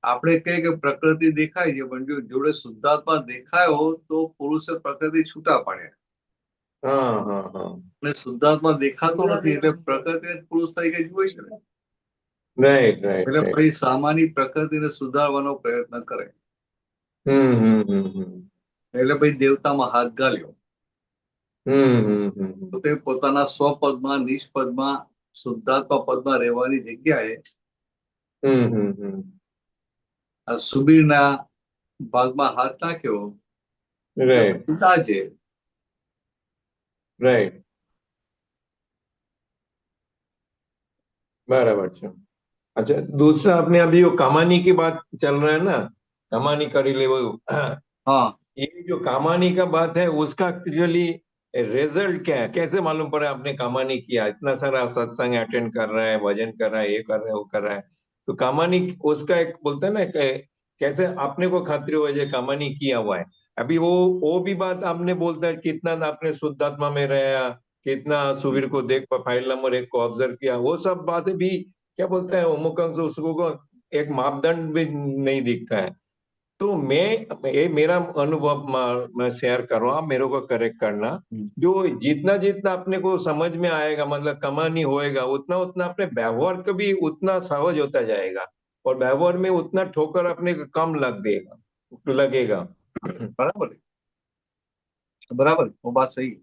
આપણે કહીએ કે પ્રકૃતિ દેખાય છે, પણ જો જોડે શુદ્ધાત્મા દેખાયો તો પુરુષે પ્રકૃતિ છૂટા પાડ્યા. અને શુદ્ધાત્મા દેખાતો નથી એટલે પ્રકૃતિ પુરુષ તરીકે જુએ છે ને. રાઈટ રાઈટ, એટલે પછી સામાન્ય પ્રકૃતિને સુધારવાનો પ્રયત્ન કરે. એટલે પછી દેવતામાં હાથ ગાલ્યો. તો તે પોતાના સ્વપદમાં, નિષ્પદમાં, શુદ્ધાત્મા પદમાં રહેવાની જગ્યાએ આ સુબીરના ભાગમાં હાથ નાખ્યો. છે. राइट, बराबर है। अच्छा, दूसरा आपने अभी वो कमानी की बात चल रहा है ना, कमानी करी ले वो हाँ ये जो कमानी का बात है उसका एक्चुअली रिजल्ट क्या है, कैसे मालूम पड़ा आपने कमानी किया, इतना सारा सत्संग अटेंड कर रहा है, भजन कर रहा है, ये कर रहा है, वो कर रहा है, तो कमानी उसका एक बोलते हैं ना कैसे आपने को खातिर हो जाए कमानी किया हुआ है। अभी वो भी बात आपने बोलता है कितना आपने शुद्धात्मा में रहा, कितना सुवीर को देख फाइल नंबर 1 को ऑब्जर्व किया, वो सब बातें भी क्या बोलते हैं अमुक अंश उसको को एक मापदंड भी नहीं दिखता है। तो ये मेरा अनुभव मैं शेयर कर रहा हूँ, आप मेरे को करेक्ट करना। जो जितना जितना अपने को समझ में आएगा मतलब कमानी होएगा उतना उतना अपने व्यवहार का भी उतना सहज होता जाएगा, और व्यवहार में उतना ठोकर अपने को कम लगेगा। बराबर है, बराबर है, वो बात सही है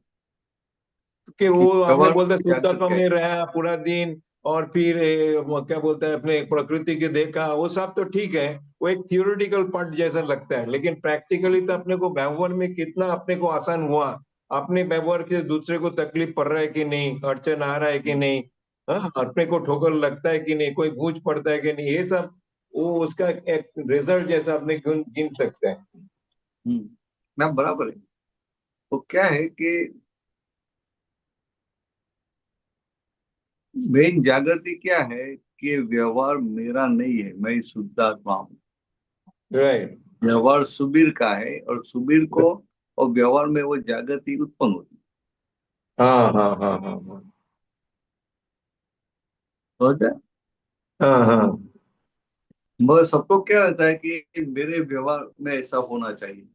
कि कि वो आपने व्यवहार बोलते में जागृत शुद्धात्मा है। में रहा पूरा दिन, और फिर वो क्या बोलते हैं अपने प्रकृति के देखा, वो सब तो ठीक है, वो एक थियोरिटिकल पार्ट जैसा लगता है, लेकिन प्रैक्टिकली तो अपने को व्यवहार में कितना अपने को आसान हुआ, अपने व्यवहार से दूसरे को तकलीफ पड़ रहा है कि नहीं, अड़चन आ रहा है कि नहीं, हाँ अपने को ठोकर लगता है कि नहीं, कोई गूंज पड़ता है कि नहीं, ये सब वो उसका एक रिजल्ट जैसा अपने गिन सकते हैं। ना बराबर है। तो क्या है कि मेन जागृति क्या है कि व्यवहार मेरा नहीं है, मैं शुद्धात्मा हूँ। राइट। व्यवहार सुबीर का है और सुबीर को और व्यवहार में वो जागृति उत्पन्न होती है। हाँ हाँ हाँ हाँ हाँ समझते हैं? हाँ हाँ। मगर सबको क्या रहता है कि मेरे व्यवहार में ऐसा होना चाहिए,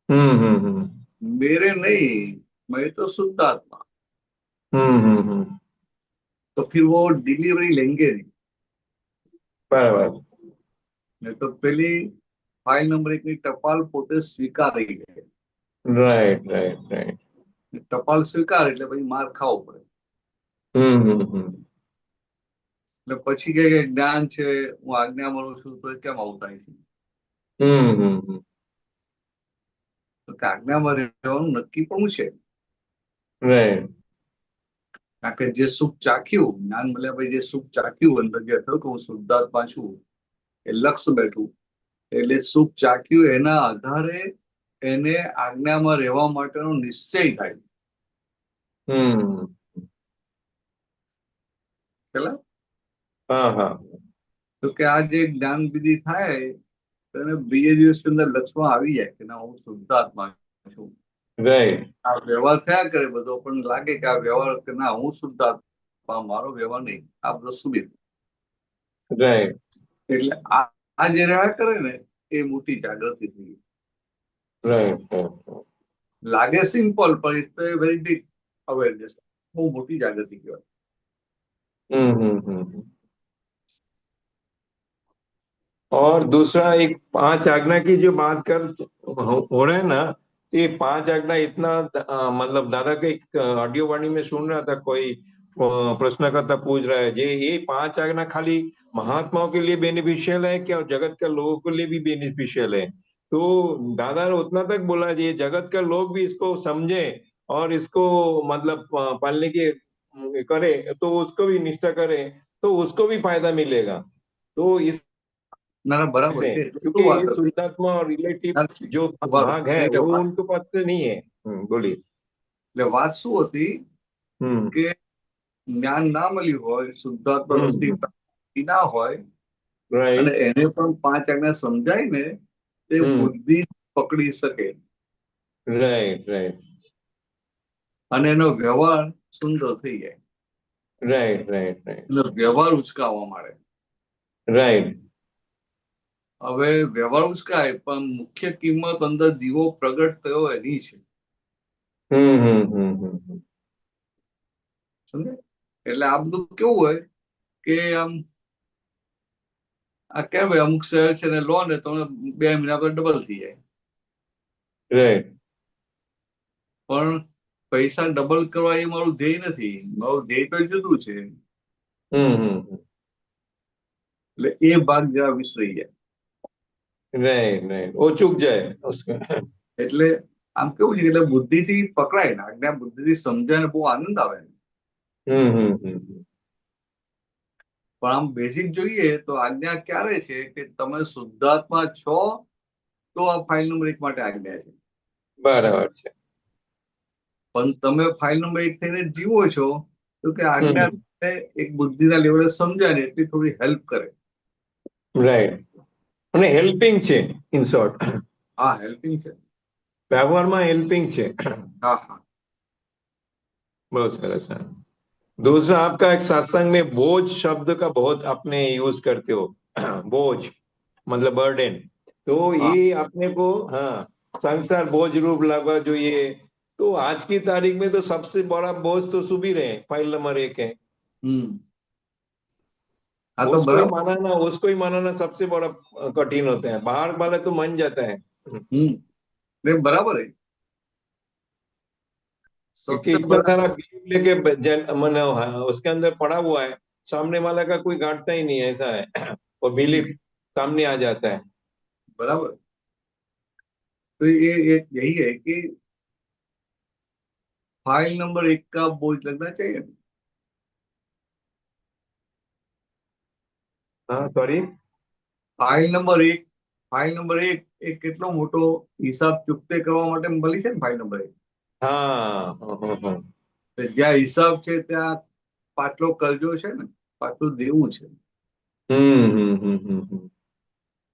हम्म। मेरे नहीं, मैं तो शुद्ध आत्मा। हम्म। तो फिर वो डिलीवरी लेंगे नहीं। बराबर। नहीं तो पहली फाइल नंबर 1 ની ટપાલ પોતે સ્વીકારી લે। Right right right. ટપાલ સ્વીકાર એટલે પછી માર ખાવો પડે। हम्म। એટલે પછી કે જ્ઞાન છે, હું આજ્ઞા માનું છું તો એ કેમ આવું થાય છે? हम्म। તો કે આજ્ઞામાં રહેવાનું નક્કી પણ છે। राइट। કારણ કે જે સુખ ચાખ્યું, જ્ઞાન મળ્યા પછી જે સુખ ચાખ્યું અંદર જે થયું કે હું શુદ્ધાત્મા છું, એ લક્ષ બેઠું એટલે સુખ ચાખ્યું એના આધારે એને આજ્ઞામાં રહેવા માટેનો નિશ્ચય થાય। हम्म। પેલા हाँ हाँ। તો કે આ જે જ્ઞાન વિધિ થાય તો એને બીજે દિવસની અંદર લક્ષમાં આવી જાય કે ના હું શુદ્ધાત્મા છું। राइट આ વ્યવહાર થયા કરે બધો, પણ લાગે કે આ વ્યવહાર કે ના હું શુદ્ધાત્મા, મારો વ્યવહાર નહીં, આ બધો સુબીર। राइट એટલે આ જે રહ્યા કરે ને એ મોટી જાગૃતિ થઈ ગઈ। राइट। લાગે સિમ્પલ પણ it's a very big awareness, બહુ મોટી જાગૃતિ કહેવાય। हम्म। और दूसरा एक 5 आज्ञा की जो बात कर हो रहा है ना, ये 5 आज्ञा इतना मतलब दादा के एक ऑडियो वाणी में सुन रहा था, कोई प्रश्नकर्ता पूछ रहा है ये 5 आज्ञा खाली महात्माओं के लिए बेनिफिशियल है क्या, और जगत के लोगों के लिए भी बेनिफिशियल है? तो दादा ने उतना तक बोला ये जगत के लोग भी इसको समझे और इसको मतलब पालने की करे, तो उसको भी निष्ठा करे, तो उसको भी फायदा मिलेगा। तो इस ના ના बराबर से છે। क्योंकि શું વાત ये હતી? शुद्धात्मा और रिलेटिव નથી, जो ઉભા રહો। भाग है એટલે वो उनको पास से नहीं है। बोलिए। એટલે વાત શું હતી हम्म કે જ્ઞાન ના મળ્યું હોય, શુદ્ધાત્મા રસની પ્રાપ્તિ ના હોય અને राइट। એને પણ 5 આજ્ઞા સમજાય ને તે બુદ્ધિ પકડી શકે राइट राइट અને એનો વ્યવહાર સુંદર થઈ જાય, राइट राइट राइट એનો વ્યવહાર ઉચકાવા માંડે। राइट। હવે વ્યવહાર ઉચકાય પણ મુખ્ય કિંમત અંદર દીવો પ્રગટ થયો એની છે। हम्म। સમજે? એટલે આ બધું કેવું હોય કે આમ આ કેમ હોય, અમુક શહેર છે ને લો ને તમને 2 મહિના પર ડબલ થઈ જાય, राइट। પણ પૈસા ડબલ કરવા એ મારું ધ્યેય નથી, મારું ધ્યેય તો જુદું છે। એટલે એ ભાગ જરા વિસરાઈ જાય। राइट राइट वो चूक जाए उसका। એટલે આમ કેવું છે એટલે બુદ્ધિથી પકડાય ને, આજ્ઞા બુદ્ધિથી સમજાય ને બહુ આનંદ આવે। हम्म। પણ આમ બેઝિક જોઈએ તો આજ્ઞા ક્યારે છે કે તમે શુદ્ધાત્મા છો તો આ ફાઇલ નંબર 1 માટે આજ્ઞા છે. બરાબર છે. પણ તમે ફાઇલ નંબર 1 થઈને જીવો છો તો કે આજ્ઞા હમ. એક બુદ્ધિના લેવલે સમજાય ને એટલી થોડી હેલ્પ કરે. રાઈટ. અને હેલ્પિંગ છે ઇન શોર્ટ. હા, હેલ્પિંગ છે. व्यवहाરમાં હેલ્પિંग છે. હા હા. बहुत सरस है. दूसरा आपका एक सत्संग में बोझ शब्द का बहुत आपने यूज करते हो. बोझ मतलब बर्डन. तो हाँ. ये अपने को हाँ संसार बोझ रूप लगा जो ये तो आज की तारीख में तो सबसे बड़ा बोझ तो सुबीर है, फाइल नंबर 1 है. हाँ तो बराबर. उसको ही मनाना सबसे बड़ा कठिन होता है. बाहर वाला तो मन जाता है. नहीं बराबर है. क्योंकि सबसे इतना बड़ा सारा बीज लेके मन उसके अंदर पड़ा हुआ है, सामने वाला का कोई काटता ही नहीं है, ऐसा है. वो बिलीफ सामने आ जाता है. बराबर. तो ये यही है कि फाइल नंबर 1 का बोझ लगना चाहिए. हाँ सॉरी. ફાઇલ નંબર 1 એ કેટલો મોટો હિસાબ ચૂકતે કરવા માટે મળી છે ને ફાઇલ નંબર 1. हाँ हाँ. જ્યાં હિસાબ છે ત્યાં પાટલો કરજો છે ને, પાટલું દેવું છે.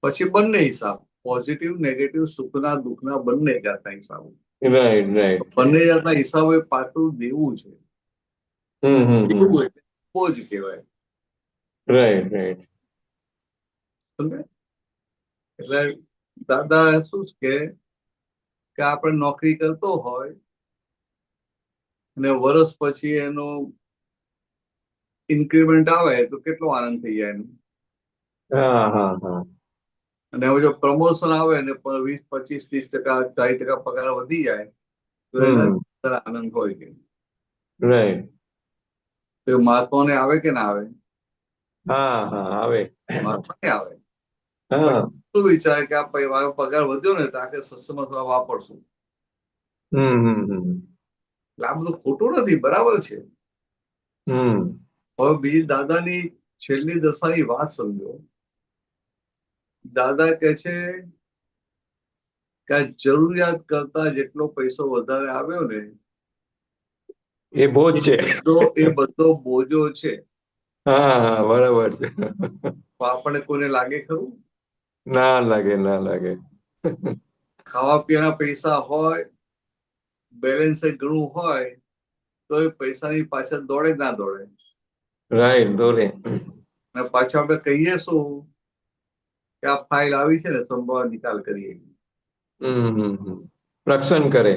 પછી બંને હિસાબ, પોઝિટિવ નેગેટિવ, સુખના દુઃખના બંને જાતના હિસાબો. Right right. બંને જાતના હિસાબે પાટલું દેવું છે. દેવું એટલે બોજ કહેવાય. Right right. સમજે? એટલે દાદા શું કે આપણે નોકરી કરતો હોય અને વર્ષ પછી એનો ઇન્ક્રીમેન્ટ આવે તો કેટલો આનંદ થઈ જાય એનો. हाँ हाँ हाँ. અને હવે જો પ્રમોશન આવે ને 20, 25, 30%, 40% પગાર વધી જાય તો એના આનંદ હોય કે राइट. તો મહાત્માને આવે કે ના આવે? हाँ हाँ આવે. મહાત્માને આવે. हाँ. શું વિચારે કે આ મારો પગાર વધ્યો ને તો આખે સત્સંગમાં થોડા વાપરશું. એટલે આ બધું ખોટું નથી, બરાબર છે. હવે બીજી દાદાની છેલ્લી દશાની વાત સમજો. દાદા કે છે કે આ જરૂરિયાત કરતા જેટલો પૈસો વધારે આવ્યો ને એ બોજ છે. એ બધો બોજો છે. હા હા બરાબર છે. તો આપણે કોઈને લાગે ખરું? ના લાગે ના લાગે. ખાવા પીવાના પૈસા હોય, બેલેન્સ ઘણું હોય તો એ પૈસાની પાછળ દોડે ના દોડે? રાઈટ દોરે. અને પાછું આપણે કહીએ શું કે આ ફાઇલ આવી છે ને સંભાળ નિકાલ કરીએ. રક્ષણ કરે.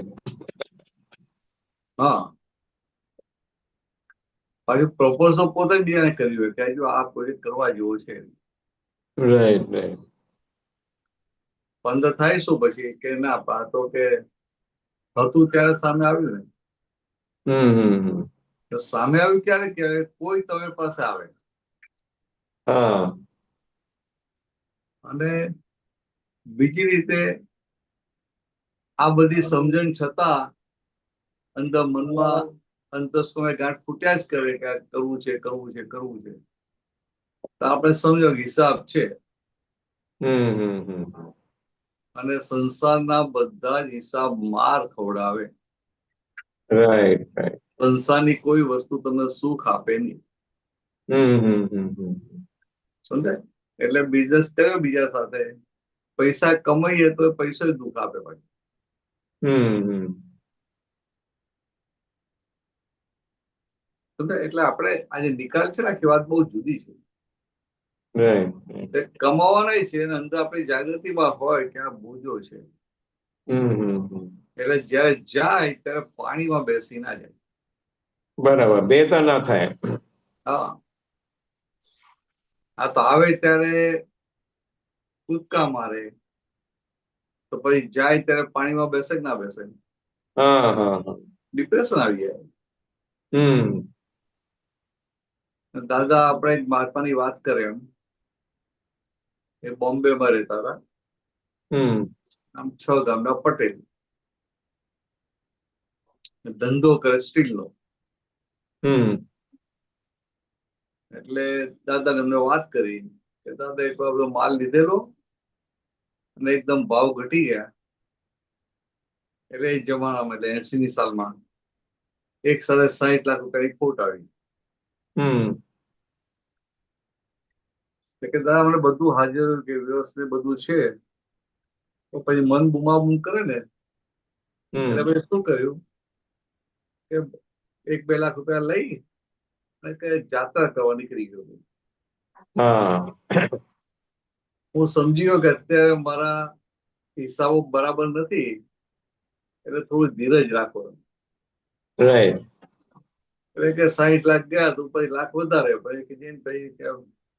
હા, પાછું પ્રપોઝલ પોતે જ બીજાને કર્યું હોય કે જો આ પ્રોજેક્ટ કરવા જેવો છે. Right right. બંધ થાય શું પછી કે ના પાતો કે હતું ત્યારે સામે આવ્યું ને. તો સામે આવ્યું ક્યારે કહેવાય? કોઈ તમારી પાસે આવે હા. અને બીજી રીતે આ બધી સમજણ છતાં અંદર મનમાં અંતસ્તમાં ગાંઠ ફૂટ્યા જ કરે કે આ કરવું છે કરવું છે કરવું છે. તો આપણે સમજો હિસાબ છે. અને સંસારના બધા જ હિસાબ માર ખવડાવે. Right right. સંસારની કોઈ વસ્તુ તમને સુખ આપે નહીં. સમજાય? એટલે બિઝનેસ કર્યો બીજા સાથે, પૈસા કમાઈએ તો પૈસો જ દુઃખ આપે પાછું. એટલે આપણે આજે નિકાલ છે ને આખી વાત બહુ જુદી છે. કમાવાના છે અને અંદર આપણી જાગૃતિમાં હોય કે આ બોજો છે. એટલે જયારે જાય ત્યારે પાણીમાં બેસી ના જાય. બરાબર, બેતા ના થાય. હા, આ તો આવે ત્યારે કૂદકા મારે તો પછી જાય ત્યારે પાણીમાં બેસે કે ના બેસે? હા હા હા. ડિપ્રેશન આવી જાય. દાદા આપણે એક મહાત્માની વાત કરે એમ, એ બોમ્બેમાં રહેતા હતા. આમ 6 ગામના પટેલ, ધંધો કરે સ્ટીલનો. એટલે દાદાને એમને વાત કરી કે દાદા એક વાર બધો માલ લીધેલો અને એકદમ ભાવ ઘટી ગયા એટલે એ જમાનામાં એટલે 80ની સાલમાં એક સાથે 60 લાખ રૂપિયાની ખોટ આવી. કે દાદા મને બધું હાજર કે વ્યવસ્થિત બધું છે, તો પછી મન બુમાબુમ કરે ને એટલે પછી શું કર્યું કે 1-2 લાખ રૂપિયા લઈ અને કે જાત્રા કરવા નીકળી ગયો. હું સમજી ગયો કે અત્યારે મારા હિસાબો બરાબર નથી, એટલે થોડું ધીરજ રાખો. રાઈટ. એટલે કે 60 લાખ ગયા તો પછી લાખ વધારે, પછી કે જેમ પછી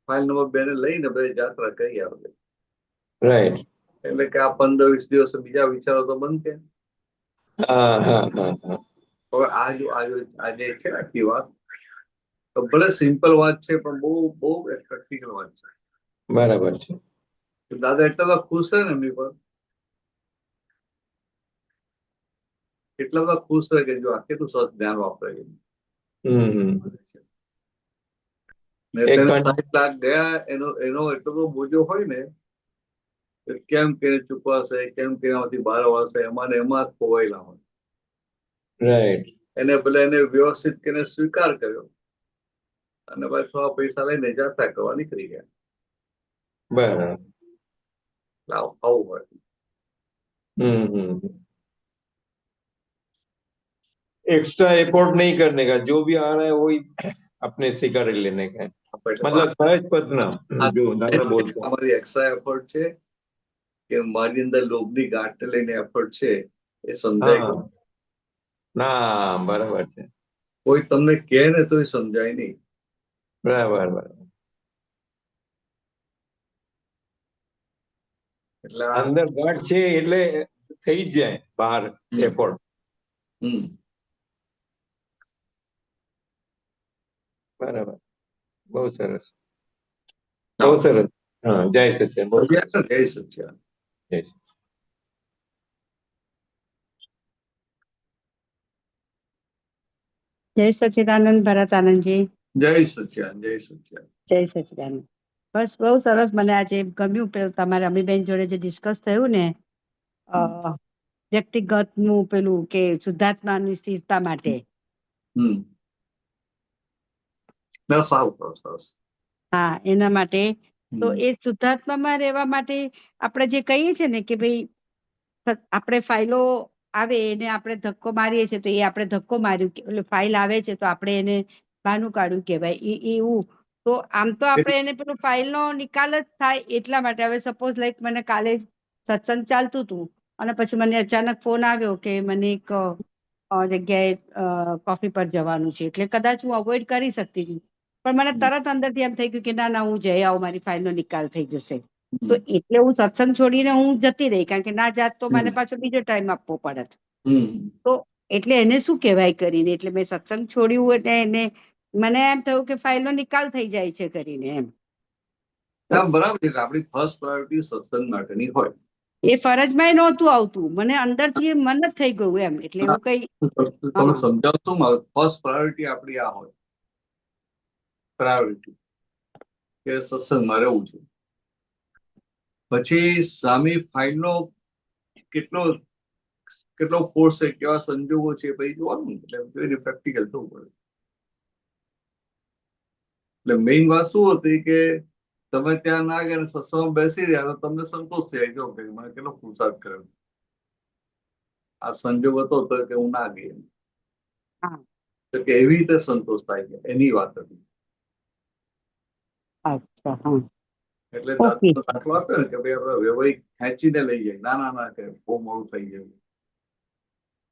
ફાઇલ નંબર 2 ને લઈને પછી જાત્રા કરી આવે. રાઈટ. એટલે કે આ 15-20 દિવસ બીજા વિચારો તો બનશે. હવે આજે છે આખી વાત તો ભલે સિમ્પલ વાત છે પણ બહુ બહુ પ્રેક્ટિકલ વાત છે. બરાબર છે. દાદા એટલા બધા ખુશ છે ને એમની પર, એટલા બધા ખુશ રહે કે જો આ કેટલું સરસ ધ્યાન વાપરે. 60 લાખ ગયા એનો એટલો બધો બોજો હોય ને, કેમ કે ચૂકવાશે, કેમ કે એમાંથી બહાર આવશે, એમાં જ ખોવાયેલા હોય. રાઈટ. એને ભલે એને વ્યવસ્થિત કરીને સ્વીકાર કર્યો અને પાછો આ પૈસા લઈને જાત્રા કરવા નીકળી ગયા. બરાબર. આવું હોય. एक्स्ट्रा एफर्ट नहीं करने का, जो भी आ रहा है वही अपने स्वीकार लेने का है. मतलब सहज पदना जो दादा बोलते हैं. हमारी एक्स्ट्रा एफर्ट છે કે મારી અંદર લોભની ગાંઠ લઈને એફર્ટ છે એ સમજાય. ના બરાબર છે. કોઈ તમને કહે ને તો એ સમજાય નહીં. બરાબર બરાબર. એટલે અંદર ગાંઠ છે એટલે થઈ જ જાય બહાર એફર્ટ. બરાબર. બહુ સરસ, બહુ સરસ. હા, જય સચ્ચિદાનંદ. બહુ સરસ. જય સચ્ચિદાનંદ. જય સચ્ચિદાનંદ. જય સચ્ચિદાનંદ ભરત આનંદજી. જય સચ્ચિદાનંદ. જય સચ્ચિદાનંદ. જય સચ્ચિદાનંદ. બસ બહુ સરસ, મને આજે ગમ્યું પેલું તમારે અમીબેન જોડે જે ડિસ્કસ થયું ને વ્યક્તિગત નું પેલું કે શુદ્ધાત્માની સ્થિરતા માટે. હા, એના માટે તો એ શુદ્ધાત્મામાં રહેવા માટે આપણે જે કહીએ છીએ ને કે ભાઈ આપણે ફાઇલો આવે એને આપણે ધક્કો મારીએ છીએ તો એ આપણે ધક્કો માર્યું, એટલે ફાઇલ આવે છે તો આપણે એને બહાનું કાઢ્યું કહેવાય એવું. તો આમ તો આપણે એને પેલું ફાઇલનો નિકાલ જ થાય એટલા માટે. હવે સપોઝ લાઈક મને કાલે સત્સંગ ચાલતું હતું અને પછી મને અચાનક ફોન આવ્યો કે મને એક જગ્યાએ કોફી પર જવાનું છે, એટલે કદાચ હું અવોઇડ કરી શકતી હતી, પણ મને તરત અંદરથી એમ થઈ ગયું કે ના હું જઈ આવું, મારી ફાઇલનો નિકાલ થઈ જશે. તો એટલે હું સત્સંગ છોડીને હું જતી રહી, કારણ કે ના જાત તો મને પાછો બીજો ટાઈમ આપવો પડત. તો એટલે એને શું કહેવાય કરીને એટલે મેં સત્સંગ છોડ્યું એટલે એને મને એમ થયું કે ફાઇલનો નિકાલ થઈ જાય છે કરીને એમ. બરાબર છે. આપણી ફર્સ્ટ પ્રાયોરિટી સત્સંગ માટેની હોય. એ ફરજમાં નહોતું આવતું, મને અંદરથી મન જ થઈ ગયું એમ. એટલે એવું કઈ તમે સમજાવશો? ફર્સ્ટ પ્રાયોરિટી આપણી આ હોય, પ્રાયોરિટી કે સત્સંગમાં રહેવું છે. પછી સામી ફાઇલનો કેટલો ફોર્સ છે, કેવા સંજોગો છે પછી જોવાનું. એટલે પ્રેક્ટિકલ થવું પડે. એટલે મેઇન વાત શું હતી કે તમે ત્યાં ના ગયા સત્સંગમાં બેસી રહ્યા તો તમને સંતોષ થઈ ગયો કે મને કેટલો પુરુષાર્થ કર્યો. આ સંજોગ હતો તો કે હું ના ગઈ, તો કે એવી રીતે સંતોષ થાય છે, એની વાત હતી. એટલે દાખલો આપ્યો ને કે ભાઈ આપણે વ્યવહારિક ખેંચીને લઈ જાય. ના કે બહુ મોડું થઈ જાય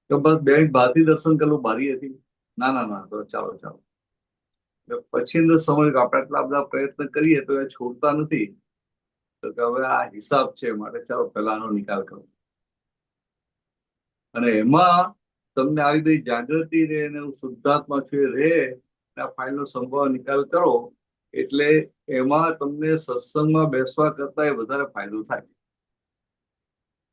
તો બસ બેન ભારતી દર્શન કરેલું બારી હતી. ના તો ચાલો. પછી સમજ આપણે આટલા બધા પ્રયત્ન કરીએ તો એ છોડતા નથી, તો કે હવે આ હિસાબ છે માટે ચાલો પહેલાનો નિકાલ કરો. અને એમાં તમને આવી બધી જાગૃતિ રહે અને શુદ્ધાત્મા છે રહે, આ ફાઇલનો સંભાવ નિકાલ કરો એટલે એમાં તમને સત્સંગમાં બેસવા કરતા એ વધારે ફાયદો થાય.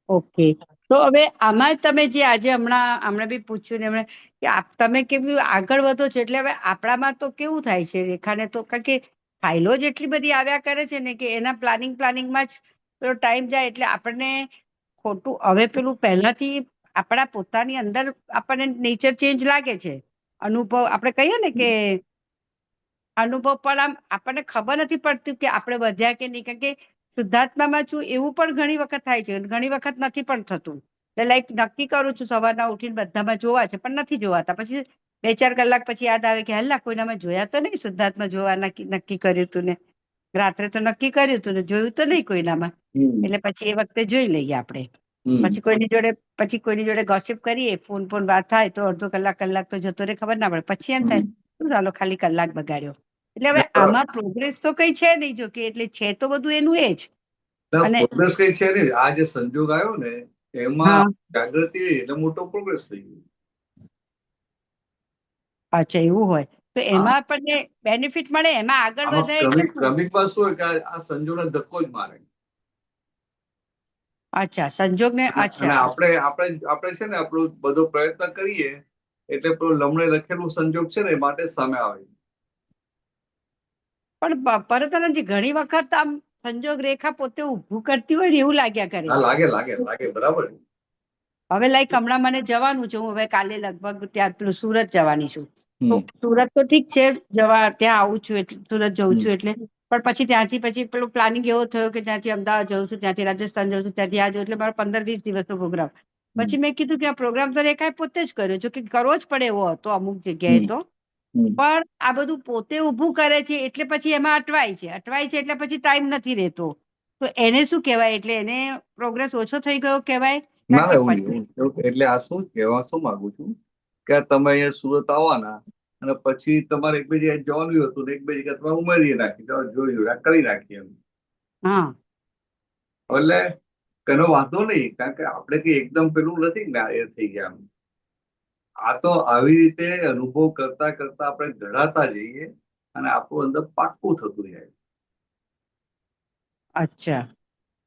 ઓકે. તો હવે આમાં તમે જે આજે હમણાં બી પૂછ્યું ને કે તમે કેવું આગળ વધો છો, એટલે હવે આપણામાં તો કેવું થાય છે રેખાને, તો કારણ કે ફાઇલો જ એટલી બધી આવ્યા કરે છે ને કે એના પ્લાનિંગમાં જ પેલો ટાઈમ જાય એટલે આપણને ખોટું હવે પેલું પહેલાથી આપણા પોતાની અંદર આપણને નેચર ચેન્જ લાગે છે. અનુભવ આપણે કહીએ ને કે અનુભવ પણ આમ આપણને ખબર નથી પડતી કે આપણે વધ્યા કે નહીં, કારણ કે શુદ્ધાત્મામાં છું એવું પણ ઘણી વખત થાય છે, ઘણી વખત નથી પણ થતું. એટલે લાઈક નક્કી કરું છું સવારના ઉઠીને બધામાં જોવા છે પણ નથી જોવાતા, પછી 2-4 કલાક પછી યાદ આવે કે હલ્લા કોઈનામાં જોયા તો નહીં, શુદ્ધાત્મા જોવા નક્કી કર્યું હતું ને, રાત્રે તો નક્કી કર્યું હતું ને જોયું તો નહીં કોઈનામાં. એટલે પછી એ વખતે જોઈ લઈએ આપણે. પછી કોઈની જોડે ગોસિપ કરીએ, ફોન વાત થાય તો અડધો કલાક તો જતો રહે, ખબર ના પડે. પછી એમ થાય શું ચાલો ખાલી કલાક બગાડ્યો. એટલે હવે આમાં પ્રોગ્રેસ તો કઈ છે નહીં, જો કે એટલે છે તો બધું એનું એ જ. અને પ્રોગ્રેસ કઈ છે નહીં. આ જે સંજોગ આવ્યો ને એમાં જાગૃતિ એટલે મોટો પ્રોગ્રેસ થઈ ગયો. અચ્છા એવું હોય તો એમાં આપણને બેનિફિટ મળે, એમાં આગળ વધાય. ક્રમિકમાં શું હોય કે આ સંજોગને ધક્કો જ મારે. અચ્છા સંજોગને. અને આપણે છે ને આપણો બધો પ્રયત્ન કરીએ એટલે પેલું લમણે લખેલું સંજોગ છે ને એ માટે સામે આવે. પણ પરતનજી ઘણી વખત આમ સંજોગ રેખા પોતે ઊભું કરતી હોય ને એવું લાગ્યા કરે. લાગે બરાબર. હવે લાઈક હમણાં મને જવાનું છે, હું હવે કાલે લગભગ ત્યાં પેલું સુરત જવાની છું. તો સુરત તો ઠીક છે જવા, ત્યાં આવું છું એટલે સુરત જઉં છું એટલે, પણ પછી ત્યાંથી પછી પેલું પ્લાનિંગ એવો થયો કે ત્યાંથી અમદાવાદ જઉં છું, ત્યાંથી રાજસ્થાન જઉં છું, ત્યાંથી આ જઉં, એટલે મારો 15-20 દિવસનો પ્રોગ્રામ. પછી મેં કીધું કે આ પ્રોગ્રામ તો રેખાએ પોતે જ કર્યો, જો કે કરવો જ પડે એવો હતો અમુક જગ્યાએ તો, પણ આ બધું પોતે ઊભું કરે છે એટલે પછી એમાં અટવાય છે એટલે પછી ટાઈમ નથી રહેતો. તો એને શું કહેવાય? એટલે એને પ્રોગ્રેસ ઓછો થઈ ગયો કહેવાય? એટલે આ શું કહેવા શું માંગુ છું કે તમે અહીંયા સુરત આવવાના અને પછી તમારે એક બે જગ્યાએ જવાનું હતું ને એક બે જગ્યાએ તમે ઉમેરી નાખી, જોઈ કરી નાખી એમ. એટલે એનો વાંધો નહીં, કારણ કે આપણે કઈ એકદમ પેલું નથી ને એ થઈ ગયા. આ તો આવી રીતે અનુભવ કરતા કરતા આપણે ઘડાતા જઈએ અને આપણું અંદર પાક્કું થતું જાય. અચ્છા.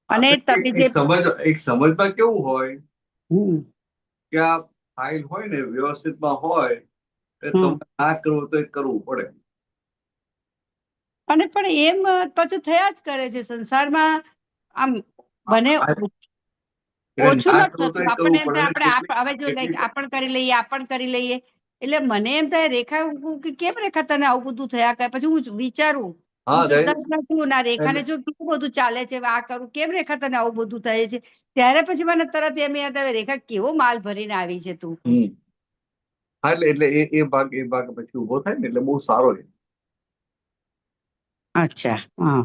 અને એક સમજમાં કેવું હોય કે આ ફાઇલ હોય ને વ્યવસ્થિતમાં હોય તમે ના કરવું તો કરવું પડે. અને પણ એમ પાછું થયા જ કરે છે સંસારમાં. આમ બને ઓછું નથી થતું. આપણે હવે જો આપણ કરી લઈએ એટલે મને એમ થાય રેખા કેમ રેખા તને આવું બધું થયા કરે. પછી હું વિચારું છું ના રેખાને જો કેટલું બધું ચાલે છે, આ કરું કેમ રેખા તને આવું બધું થાય છે, ત્યારે પછી મને તરત એમ યાદ આવે રેખા કેવો માલ ભરીને આવી છે તું. એટલે એ ભાગ પછી ઉભો થાય ને એટલે બહુ સારો છે. અચ્છા. હા,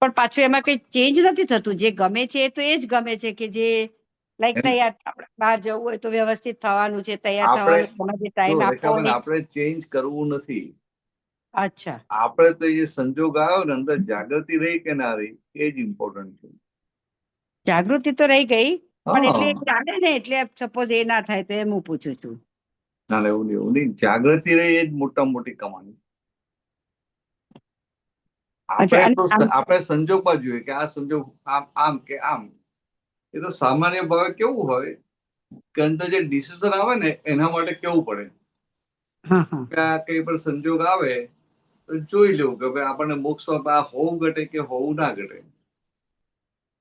પણ પાછું એમાં કઈ ચેન્જ નથી થતું. જે ગમે છે એ તો એ જ ગમે છે કે જે લાઈક તૈયાર બહાર જવું હોય તો વ્યવસ્થિત થવાનું છે, તૈયાર થવાનું, ટાઈમ આપવો. આપણે ચેન્જ કરવું નથી. અચ્છા. આપણે તો જે સંજોગ આવ્યો ને અંદર જાગૃતિ રહી કે ના રહી એ જ ઇમ્પોર્ટન્ટ છે. જાગૃતિ તો રહી ગઈ પણ એટલે ચાલે ને, એટલે સપોઝ એ ના થાય તો એમ હું પૂછું છું. ના એવું નહીં, જાગૃતિ રહી એ જ મોટામાં મોટી કમાણી. આપણે સંજોગમાં જોઈએ કે આ સંજોગ આમ કે આમ. એ તો સામાન્ય ભાવે કેવું હોય કે અંદર જે ડિસિઝન આવે ને એના માટે કેવું પડે કે આ કઈ પણ સંજોગ આવે તો જોઈ લેવું કે ભાઈ આપણને મોક્ષ આ હોવું ઘટે કે હોવું ના ઘટે.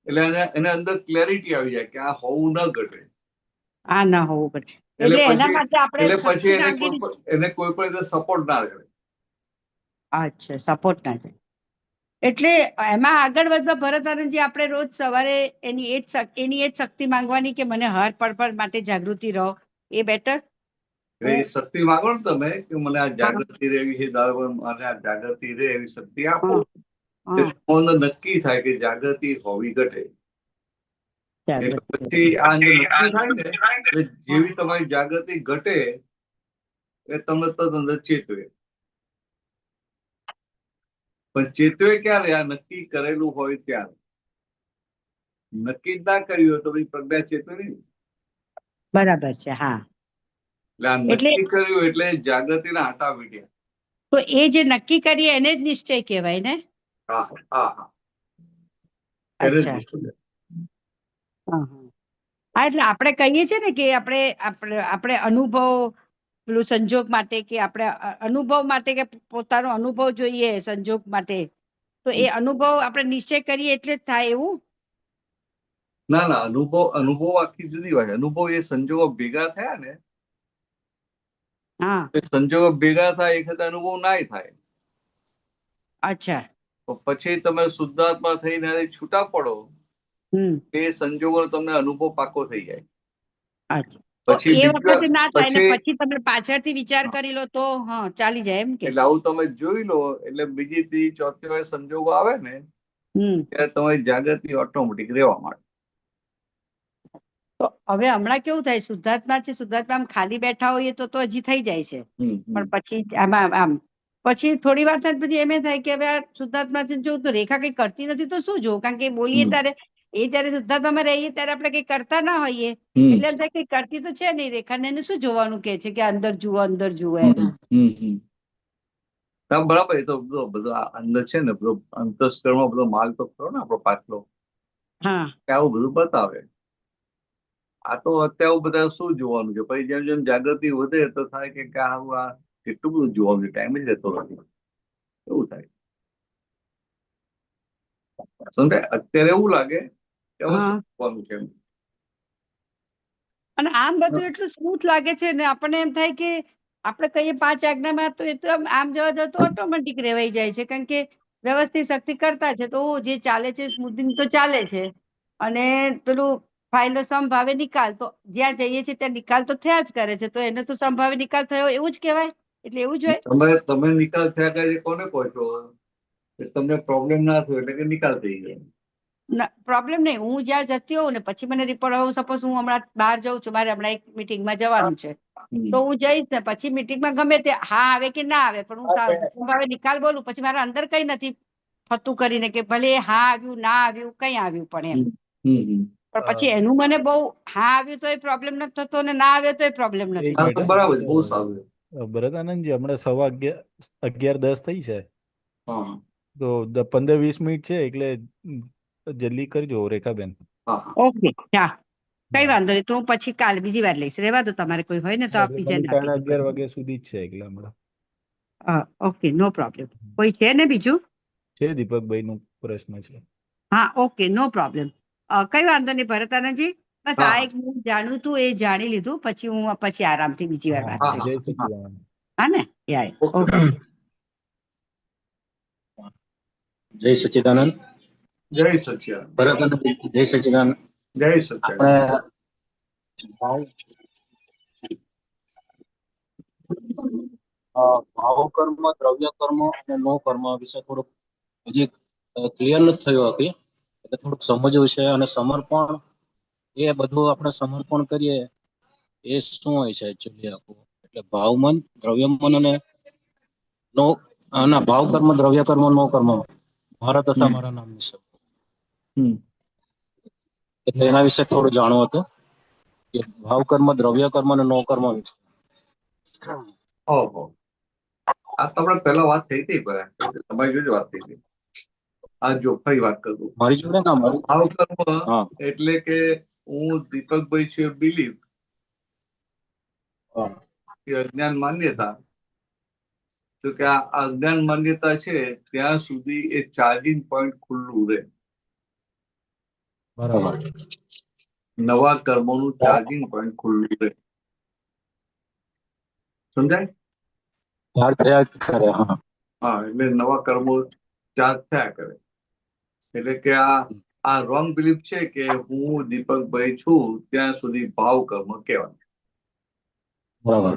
એટલે એને અંદર ક્લેરિટી આવી જાય કે આ હોવું ન ઘટે, આ ના હોવું ઘટે. એટલે એના માટે આપણે પછી એને કોઈ પણ રીતે સપોર્ટ ના રહે. અચ્છા, સપોર્ટ ના થાય. એટલે એમાં આગળ વધવા ભરત આનંદજી આપણે રોજ સવારે એની એ જ શક્તિ માંગવાની કે મને હર પળ માટે જાગૃતિ રહો, એ બેટર. એ શક્તિ માંગો ને તમે કે મને આ જાગૃતિ રહેવી છે, મને આ જાગૃતિ રહે એવી શક્તિ આપો. નક્કી થાય કે જાગૃતિ હોવી ઘટે. પછી આ અંદર નક્કી થાય ને જેવી તમારી જાગૃતિ ઘટે એ તમને તદ અંદર ચેતવે. પણ ચેતવે ક્યારે? આ નક્કી કરેલું હોય ત્યારે. નક્કી જ ના કર્યું હોય તો પછી પ્રજ્ઞા ચેતવે નહીં. બરાબર છે. હા, એટલે આ નક્કી કર્યું એટલે જાગૃતિના આટા વીડ્યા. તો એ જે નક્કી કરીએ એને જ નિશ્ચય કહેવાય ને? હા. અચ્છા. હા, એટલે આપણે કહીએ છીએ ને કે આપણે અનુભવ પેલું સંજોગ માટે કે આપણે અનુભવ માટે કે પોતાનો અનુભવ જોઈએ સંજોગ માટે, તો એ અનુભવ આપણે નિશ્ચય કરીએ એટલે જ થાય એવું. ના ના, અનુભવ આખી જુદી વાત છે. અનુભવ એ સંજોગો ભેગા થયા ને, હા, એ સંજોગો ભેગા થાય એ વખતે અનુભવ નાય થાય. અચ્છા. તો પછી તમે શુદ્ધાત્મા થઈને છૂટા પડો, એ સંજોગો તમને અનુભવ પાકો થઈ જાય. અચ્છા. તો પછી એ વખતે ના થાય ને પછી પછી તમે પાછળથી વિચાર કરી લો તો હા ચાલી જાય એમ કે. એટલે આવું તમે જોઈ લો, એટલે બીજી ત્રીજી ચોથી વાર સંજોગો આવે ને ત્યારે તમારી જાગૃતિ ઓટોમેટિક રહેવા માંડે. તો હવે હમણાં કેવું થાય, શુદ્ધાત્મા છે, શુદ્ધાત્મા આમ ખાલી બેઠા હોઈએ તો હજી થઈ જાય છે, પણ પછી આમાં આમ પછી થોડી વાર થાય પછી એમ થાય કે હવે આ શુદ્ધાત્મા છે જો તો રેખા કઈ કરતી નથી તો શું જોવું, કારણ કે બોલીએ ત્યારે એ જયારે શુદ્ધાત્મામાં રહીએ ત્યારે આપણે કઈ કરતા ના હોઈએ એટલે એમ થાય કઈ કરતી તો છે નહીં રેખા, ને એને શું જોવાનું કે છે કે અંદર જુઓ એમ. બરાબર. એ તો બધો અંદર છે ને, બધો અંતસ્કરણમાં બધો માલ તો ખરો ને આપણો પાછલો, હા, આવું બધું બતાવે. આ તો અત્યારે બધા શું જોવાનું છે, પછી જેમ જેમ જાગૃતિ વધે તો થાય કે આ કેટલું બધું જોવાનું છે, ટાઈમ જ રહેતો નથી, એવું થાય. સમજાય? અત્યારે એવું લાગે કે હવે શું જોવાનું છે. અને આમ બધું એટલું સ્મૂથ લાગે છે ને, આપણને એમ થાય કે આપણે કહીએ 5 આજ્ઞામાં તો એ તો આમ જોવા જાવ તો ઓટોમેટિક રેવાઈ જાય છે, કારણ કે વ્યવસ્થિત શક્તિ કરતા છે તો જે ચાલે છે સ્મૂથિંગ તો ચાલે છે. અને પેલું ફાઇલનો સમભાવે નિકાલ, તો જ્યાં જઈએ છીએ ત્યાં નિકાલ તો થયા જ કરે છે, તો એને તો સંભાવે નિકાલ થયો એવું જ કહેવાય, એટલે એવું જ હોય. તમે નિકાલ થયા કરે કોને કહો છો? તમને પ્રોબ્લેમ ના થયો એટલે કે નિકાલ થઈ ગયો. પ્રોબ્લેમ નહીં, હું જ્યાં જતી હોઉં ને પછી મને રિપોર્ટ આવું, સપોઝ હું હમણાં બહાર જાઉં છું, મારે હમણાં એક મીટિંગમાં જવાનું છે, તો હું જઈશ ને પછી મીટિંગમાં ગમે તે હા આવે કે ના આવે, પણ હું સંભાવે નિકાલ બોલું, પછી મારા અંદર કઈ નથી થતું કરીને કે ભલે હા આવ્યું ના આવ્યું કઈ આવ્યું પણ એમ. પણ પછી એનું મને બહુ હા આવ્યું તો એ પ્રોબ્લેમ નથી થતો ને ના આવ્યો તો એ પ્રોબ્લેમ નથી થતો. બરાબર, બહુ સારું. ભરત આનંદજી, હમણાં 11:15 થઈ છે, હા, તો 15-20 મિનિટ છે, એટલે જલ્દી કરજો રેખાબેન. ઓકે, હા, કઈ વાંધો નહીં, તો હું પછી કાલે બીજી વાર લઈશ. રહેવા દો, તમારે કોઈ હોય ને તો આપ બીજાને આપી દો. 11:30 વાગ્યા સુધી જ છે, એટલે હમણાં ઓકે, નો પ્રોબ્લેમ. કોઈ છે ને બીજું? છે, દીપકભાઈ નો પ્રશ્ન છે. હા, ઓકે, નો પ્રોબ્લેમ. કઈ વાંધો નહીં ભરતાનંદજી, બસ આ એક હું જાણું તું એ જાણી લીધું, પછી હું પછી આરામથી બીજી વાર વાત જય કરીશ. સચ્ચિદાનંદ. હા ને, ઓકે. જય સચ્ચિદાનંદ. જય સચ્ચિદાનંદ. ભરત અને જય સચ્ચિદાનંદ. જય સચ્ચિદાનંદ. ભાવ કર્મ, દ્રવ્ય કર્મ અને નો કર્મ વિશે થોડુંક હજી ક્લિયર નથી થયું હતી, એટલે થોડુંક સમજવું છે. અને સમર્પણ, એ બધું આપણે સમર્પણ કરીએ એ શું હોય છે એકચ્યુઅલી આખું? એટલે ભાવમન, દ્રવ્યમન અને નો, ના, ભાવ કર્મ, દ્રવ્ય કર્મ, નો કર્મ, મારા દશા મારા નામ વિશે, એટલે એના વિશે થોડું જાણવું હતું કે ભાવ કર્મ, દ્રવ્ય કર્મ અને નો કર્મ વિશે. ઓહો, આ તો આપણે પહેલા વાત થઈ હતી, તમારી જોડે વાત થઈ હતી. આ જો ફરી વાત કરું, મારી જોડે ના, મારી ભાવ કર્મ એટલે કે હું દીપકભાઈ છું એ બિલીવ કે અજ્ઞાન માન્યતા, તો કે આ અજ્ઞાન માન્યતા છે ત્યાં સુધી એ ચાર્જિંગ પોઈન્ટ ખુલ્લું રહે. બરાબર. નવા કર્મોનું ચાર્જિંગ પોઈન્ટ ખુલ્લું રહે. સમજાય? ચાર્જ થયા જ કરે. હા, એટલે નવા કર્મો ચાર્જ થયા કરે. એટલે કે આ રોંગ બિલીફ છે કે હું દીપકભાઈ છું ત્યાં સુધી ભાવ કર્મ કહેવાય. બરાબર.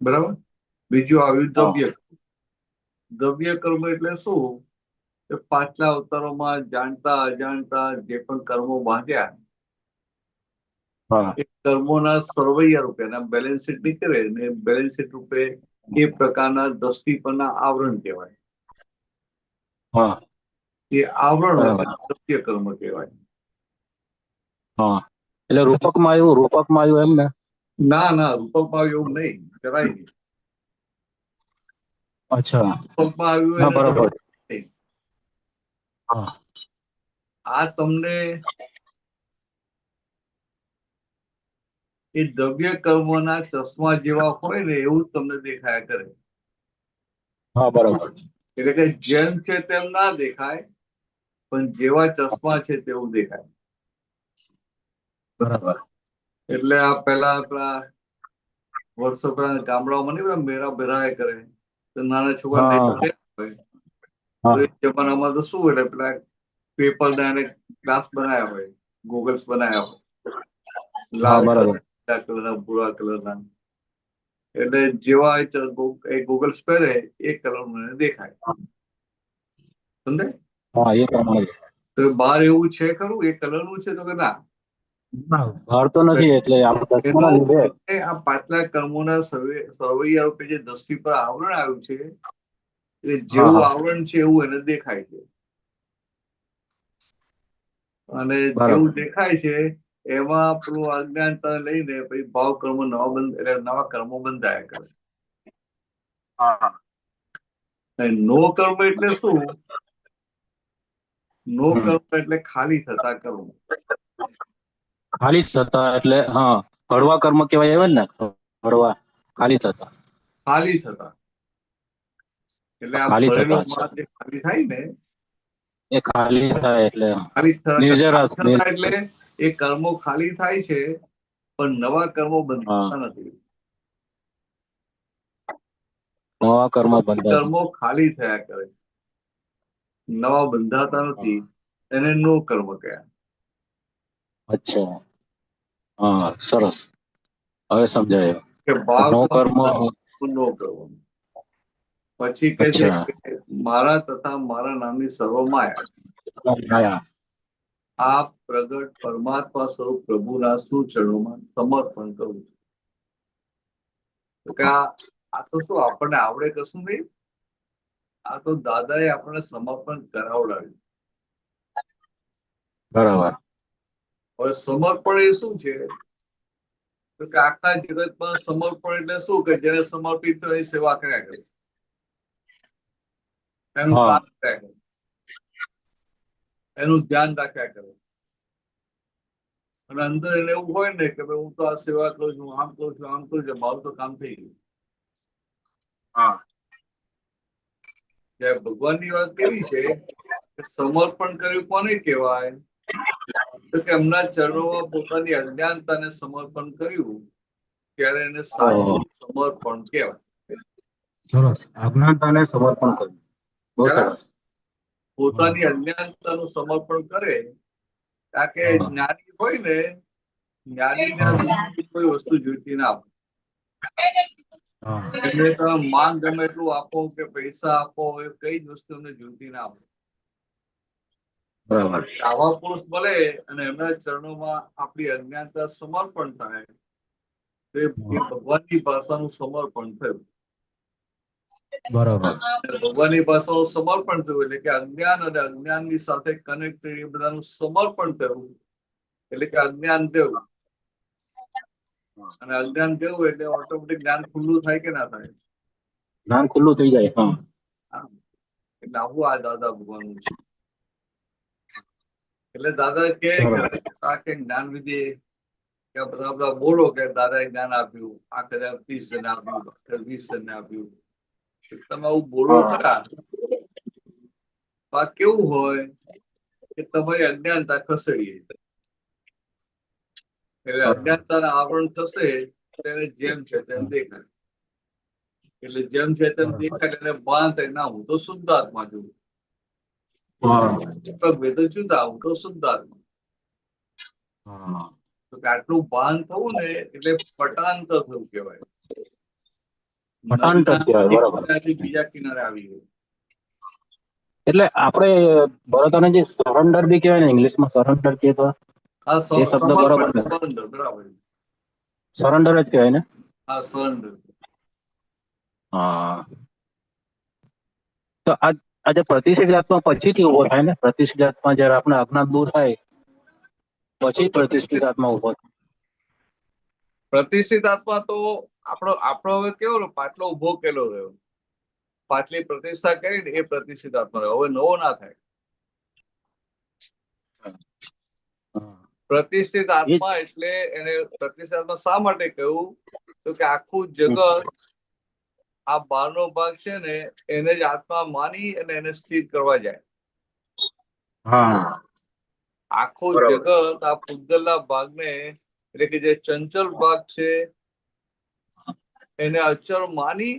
બરાબર. બીજું આવ્યું દ્રવ્ય. દ્રવ્ય કર્મ એટલે શું કે પાછલા અવતારોમાં જાણતા અજાણતા જે પણ કર્મો બાંધ્યા એ કર્મોના સરવૈયા રૂપે બેલેન્સ શીટ નીકળે ને બેલેન્સ શીટ રૂપે એ પ્રકારના દ્રષ્ટિ પરના આવરણ કહેવાય. એ આવરણ દ્રવ્ય કર્મ કહેવાય. એટલે રૂપકમાં આવ્યું એમ ને? ના, રૂપકમાં એવું નહીં, જરાય નહીં. અચ્છા, રૂપકમાં આવ્યું બરાબર. આ તમને એ દ્રવ્ય કર્મોના ચશ્મા જેવા હોય ને એવું તમને દેખાયા કરે. હા, બરાબર. એટલે કે જેમ છે તેમ ના દેખાય, પણ જેવા ચશ્મા છે તેવું દેખાય. બરાબર. એટલે આ પેલા વર્ષો પહેલા ગામડાઓમાં નહીં પેલા મેરા બેરાય કરે તો નાના છોકરા હા. નહીં હોય તો એ જમાનામાં તો શું એટલે પેલા પેપર ના એને ગ્લાસ બનાવ્યા હોય, ગોગલ્સ બનાવ્યા હોય, હા, લાલ બરાબર. કલરના ભૂરા કલરના. એટલે જેવા એ ગોગલ્સ પહેરે એ કલર મને દેખાય. સમજાય? હા, એ પ્રમાણે. તો બહાર એવું છે ખરું એ કલરનું છે તો કે ના. બહાર તો નથી એટલે આપણે દસમાના લીધે. આ પાછલા કર્મોના સરવૈયા રૂપે જે દ્રષ્ટિ પર આવરણ આવ્યું છે એ જેવું આવરણ છે એવું એને દેખાય છે. અને બરાબર. જેવું દેખાય છે એમાં પેલું અજ્ઞાનતા લઈને પછી ભાવ કર્મ નવા કર્મો બંધાયા કરે. નો કર્મ એટલે શું? નો કર્મ એટલે ખાલી થતા કર્મ. ખાલી થતા એટલે હા, હળવા કર્મ કહેવાય આવે ને, હળવા ખાલી થતા. ખાલી થતા એટલે આ ખાલી થતા, ભરેલું અચ્છા. જે ખાલી થાય ને એ ખાલી થાય એટલે ખાલી નિર્જરા થતા એટલે એ કર્મો ખાલી થાય છે પણ નવા કર્મો બંધાતા નથી. નવા કર્મ બંધાય. કર્મો ખાલી થયા કરે, નવા બંધાતા નથી, એને નો કર્મ કહેવાય. અચ્છા, હા, સરસ, હવે સમજાય. કે ભાવ નો કર્મ. નો કર્મ. પછી કહે છે કે મારા તથા મારા નામની સર્વ માયા આ પ્રગટ પરમાત્મા સ્વરૂપ પ્રભુના સુચરણોમાં સમર્પણ કરું છું. તો કે આ તો શું આપણને આવડે કશું નહીં, આ તો દાદાએ આપણને સમર્પણ કરાવડાવ્યું. બરાબર. હવે સમર્પણ એ શું છે? તો કે આખા જગતમાં સમર્પણ એટલે શું કે જેને સમર્પિત થયો એની સેવા કર્યા કરે, એનું કામ કર્યા કરે, એનું ધ્યાન રાખ્યા કરે. અને અંદર એને એવું હોય ને કે ભાઈ હું તો આ સેવા કરું છું, આમ કરું છું, આમ કરું છું, મારું તો કામ થઈ ગયું. હા. જ્યારે ભગવાનની વાત કેવી છે કે સમર્પણ કર્યું કોને કહેવાય? તો કે એમના ચરણોમાં પોતાની અજ્ઞાનતાને સમર્પણ કર્યું ત્યારે એને સાચું સમર્પણ કહેવાય. સરસ, અજ્ઞાનતાને સમર્પણ કર્યું. બહુ સરસ. પોતાની અજ્ઞાનતાનું સમર્પણ કરે. કારણ કે જ્ઞાની હોય ને, જ્ઞાનીને કોઈ વસ્તુ જોઈતી ના હોય. એમને તમે માંગ ગમે એટલું આપો કે પૈસા આપો એ કઈ જ વસ્તુ એમને જોઈતી ના હોય. બરાબર. આવા પુરુષ મળે અને એમના ચરણોમાં આપણી અજ્ઞાનતા સમર્પણ થાય તો એ ભગવાનની ભાષાનું સમર્પણ થયું. બરાબર. ભગવાનની ભાષાનું સમર્પણ થયું એટલે કે અજ્ઞાન અને અજ્ઞાનની સાથે કનેક્ટેડ એ બધાનું સમર્પણ થયું એટલે કે અજ્ઞાન દેવું. અને અજ્ઞાન દેવું એટલે ઓટોમેટિક જ્ઞાન ખુલ્લું થાય કે ના થાય? જ્ઞાન ખુલ્લું થઈ જાય. એટલે આવું આ દાદા ભગવાનનું છે. એટલે દાદા કે આ કે જ્ઞાન વિધિ કે બધા બોલો કે દાદાએ જ્ઞાન આપ્યું, આ કદાચ 30 જણને આપ્યું, 20 જણને આપ્યું. તમે આવું બોલો ખરા, આ કેવું હોય કે તમારી અજ્ઞાનતા ખસેડીએ. એટલે અજ્ઞાનતાના આવરણ થશે તેને જેમ છે તેમ દેખાય. એટલે જેમ છે તેમ દેખાય એને ભાન થાય ના હું તો શુદ્ધ આત્મા છું, તો જુદા હું તો શુદ્ધ આત્મા. તો આટલું ભાન થવું ને એટલે પટાંતર થયું કહેવાય. બીજા કિનારે આવી ગયું. એટલે આપણે બરોબર જે સરેન્ડર બી કહેવાય ને, ઇંગ્લિશમાં સરેન્ડર કહે તો એ શબ્દ બરોબર ને? સરેન્ડર બરાબર, સરેન્ડર જ કહેવાય ને? હા સરેન્ડર. હા. તો આજે પ્રતિષ્ઠિત આત્મા પછીથી ઉભો થાય ને? પ્રતિષ્ઠિત આત્મા જયારે આપણે અજ્ઞાન દૂર થાય પછી પ્રતિષ્ઠિત આત્મા ઉભો થાય. પ્રતિષ્ઠિત આત્મા તો આપણો હવે કેવો પાટલો ઉભો કેલો રહ્યો, પાટલી પ્રતિષ્ઠા કરીને એ પ્રતિષ્ઠિત આત્મા રહ્યો. હવે નવો ના થાય. પ્રતિષ્ઠિત આત્મા એટલે એને પ્રતિષ્ઠિત આત્મા શા માટે કહ્યું? તો કે આખું જગત આ બહારનો ભાગ છે ને એને જ આત્મા માની અને એને સ્થિર કરવા જાય. આખું બરાબર. જગત આ પૂતગલના ભાગને એટલે કે જે ચંચલ ભાગ છે એને અચળ માની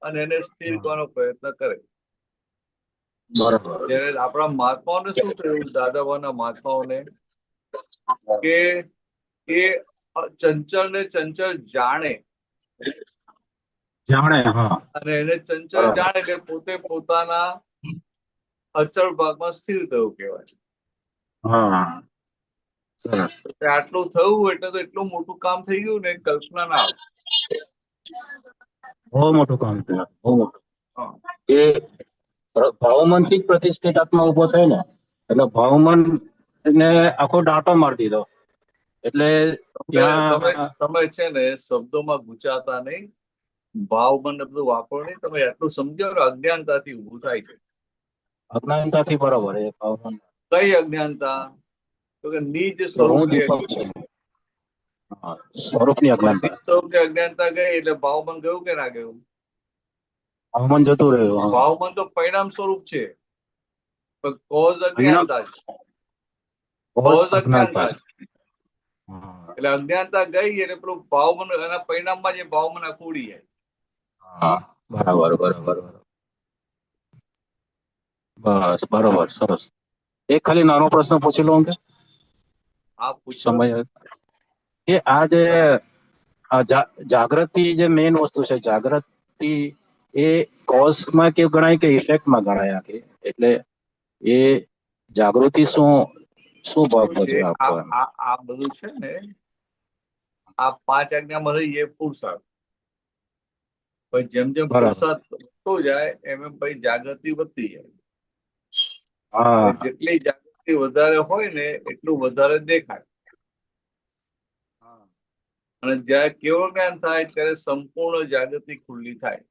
અને એને સ્થિર કરવાનો પ્રયત્ન કરે. બરાબર. જ્યારે આપણા મહાત્માઓને શું થયું, દાદાબાના મહાત્માઓને, કે એ ચંચળ ને ચંચળ જાણે જાણે. હા, અને એને ચંચળ બરાબર. જાણે એટલે પોતે પોતાના અચળ ભાગમાં સ્થિર થયું કહેવાય. હા, સરસ. તો આટલું થયું એટલે તો એટલું મોટું કામ થઈ ગયું ને, કલ્પના ના આવે. બહુ મોટું કામ છે, બહુ મોટું. હા. કે ભાવમન થી જ પ્રતિષ્ઠિત આત્મા ઉભો થાય ને, એટલે ભાવમન ને આખો ડાટો મારી દીધો. એટલે ત્યાં તમે છે ને શબ્દોમાં ગુચાતા નહીં, ભાવ મને બધું વાપરો નહીં. તમે એટલું સમજો ને, અજ્ઞાનતાથી ઊભું થાય છે. અજ્ઞાનતાથી, બરાબર. એ ભાવમન કઈ અજ્ઞાનતા? તો કે નિજ હું સ્વરૂપની દીપક છે. હા, સ્વરૂપની નિજ અજ્ઞાનતા. સ્વરૂપની અજ્ઞાનતા ગઈ એટલે ભાવમન ગયું કે ના ગયું? ભાવમન જતું રહ્યું. હા, ભાવમન તો પરિણામ સ્વરૂપ છે, પણ કોઝ અજ્ઞાનતા છે. કોઝ અજ્ઞાનતા છે. હા, એટલે અજ્ઞાનતા ગઈ એટલે પેલું ભાવમન એના પરિણામમાં જે ભાવમન આખું ઉડી જાય. હા, બરાબર, બરાબર. બસ, બરાબર, સરસ. એક ખાલી નાનો પ્રશ્ન પૂછી લઉં કે આ પૂછો. સમય કે આ જે જાગૃતિ જે મેઇન વસ્તુ છે, જાગૃતિ એ કોઝમાં કે ગણાય કે ઇફેક્ટમાં ગણાય આખી? એટલે એ જાગૃતિ શું ભાગ ભજવે આપવો એમ? આ બધું છે ને, આ 5 આજ્ઞામાં રહી એ પુરુષાર્થ. પછી જેમ જેમ બરાબર. પુરુષાર્થ વધતો જાય એમ એમ પછી જાગૃતિ વધતી જાય. હા, જેટલી જાગૃતિ વધારે હોય ને એટલું વધારે દેખાય. અને જયારે કેવળ જ્ઞાન થાય ત્યારે સંપૂર્ણ જાગૃતિ ખુલ્લી થાય.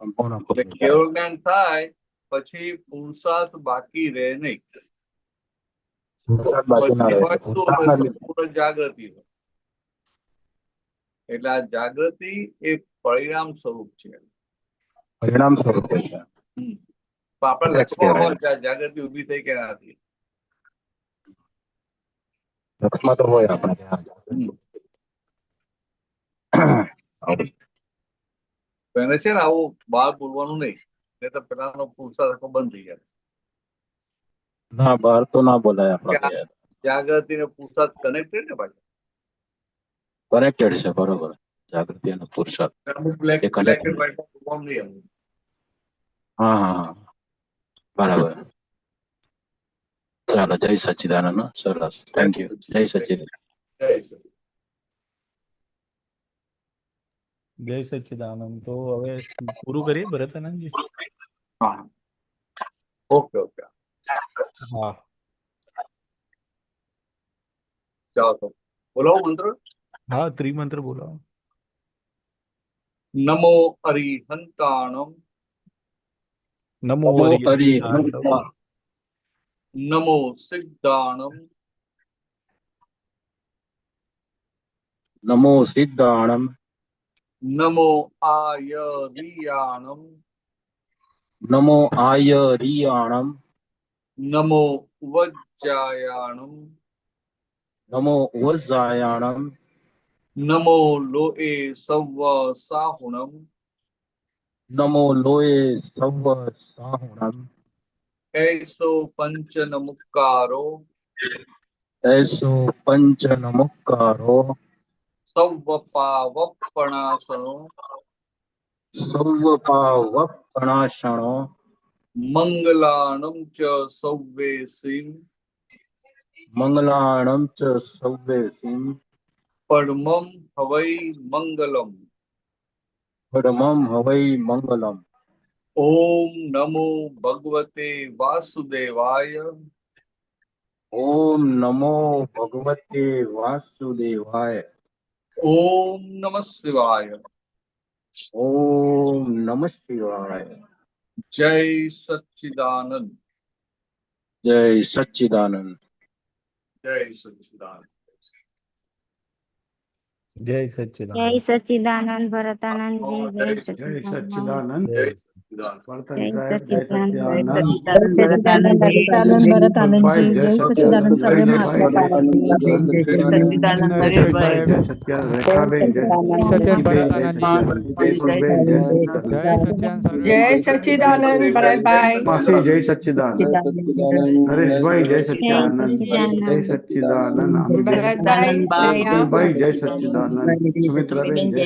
સંપૂર્ણ એટલે ખુલ્લી થાય. કેવળ જ્ઞાન થાય પછી પુરુષાર્થ બાકી રહે નહીં. પુરુષાર્થ બાકી ના પછી રહે. હોય શું? પુરુષાર્થના લીધે સંપૂર્ણ જાગૃતિ હોય. એટલે આ જાગૃતિ એ પરિણામ સ્વરૂપ છે. પરિણામ સ્વરૂપ છે. તો આપણે લક્ષમાં હોય કે આ જાગૃતિ ઉભી થઈ કે ના થઈ. લક્ષમાં તો હોય આપણે ત્યાં. એને છે ને આવું બહાર બોલવાનું નહીં, નહીં તો પેલાનો પુરુષાર્થ આખો બંધ થઈ જાય. ના, બહાર તો ના બોલાય આપણા. જાગૃતિ ને પુરુષાર્થ કનેક્ટેડ ને પાછું. કનેક્ટેડ છે, બરોબર. જાગૃતિ અને પુરુષાર્થ black A black connected. And white બોલવાનું નહીં એમ. હા, હા, બરાબર. ચાલો, જય સચ્ચિદાનંદ. સરસ, થેન્ક યુ. જય સચ્ચિદાનંદ. જય સચિદાનંદ. જય સચ્ચિદાનંદ. તો હવે પૂરું કરીએ ભરતાનંદજી? હા, ઓકે ઓકે. હા, ચાલો તો બોલો મંત્ર. હા, ત્રિમંત્ર બોલો. નમો અરિહંતાણમ. નમો હરિહંતાણમ. નમો સિદ્ધાણમ. નમો સિદ્ધાણમ. નમો આયરિયાણમ. નમો આયરિયાણમ. નમો વજ્જાયાણમ. નમો વજ્જાયાણમ. નમો લોએ સવ્વ સાહુણમ. નમો લોએ સવ્વ સાહુણમ. એસો પંચન મુક્કારો. એસો પંચન મુક્કારો. સવ્વ પાવપણાસનો. સૌવ પાવપણાસણો. મંગલાણમ ચ સવ્વેસીમ. મંગલાણમ ચ સવ્વેસીમ. પરમમ હવૈ મંગલમ. પરમં હવૈ મંગલમ. ઓમ નમો ભગવતે વાસુદેવાય. ઓમ નમો ભગવતે વાસુદેવાય. ઓમ નમઃ શિવાય. ઓમ નમઃ શિવાય. જય સચ્ચિદાનંદ. જય સચ્ચિદાનંદ. જય સચ્ચિદાનંદ. જય જય સચ્ચિદાનંદ. સચ્ચિદાનંદ ભરતાનંદજી. જય સચ્ચિદાનંદ. જય સચ્ચિદાનંદ. જય સચ્ચિદાનંદ. સચ્ચિદાનંદ ભરત આનંદજી, જય સચ્ચિદાનંદ સર્વે માસ્ટર સચ્ચિદાનંદ નરેશભાઈ, જય સચ્ચિદાનંદ રેખાબેન, જય સચ્ચિદાનંદ ભરત આનંદજી, જય જય સચ્ચિદાનંદ ભરતભાઈ, માસી, જય સચ્ચિદાનંદ નરેશભાઈ, જય સચ્ચિદાનંદ, જય સચ્ચિદાનંદ ભરતભાઈ, ભાઈ, જય સચ્ચિદાનંદ સુમિત્રાબેન, જય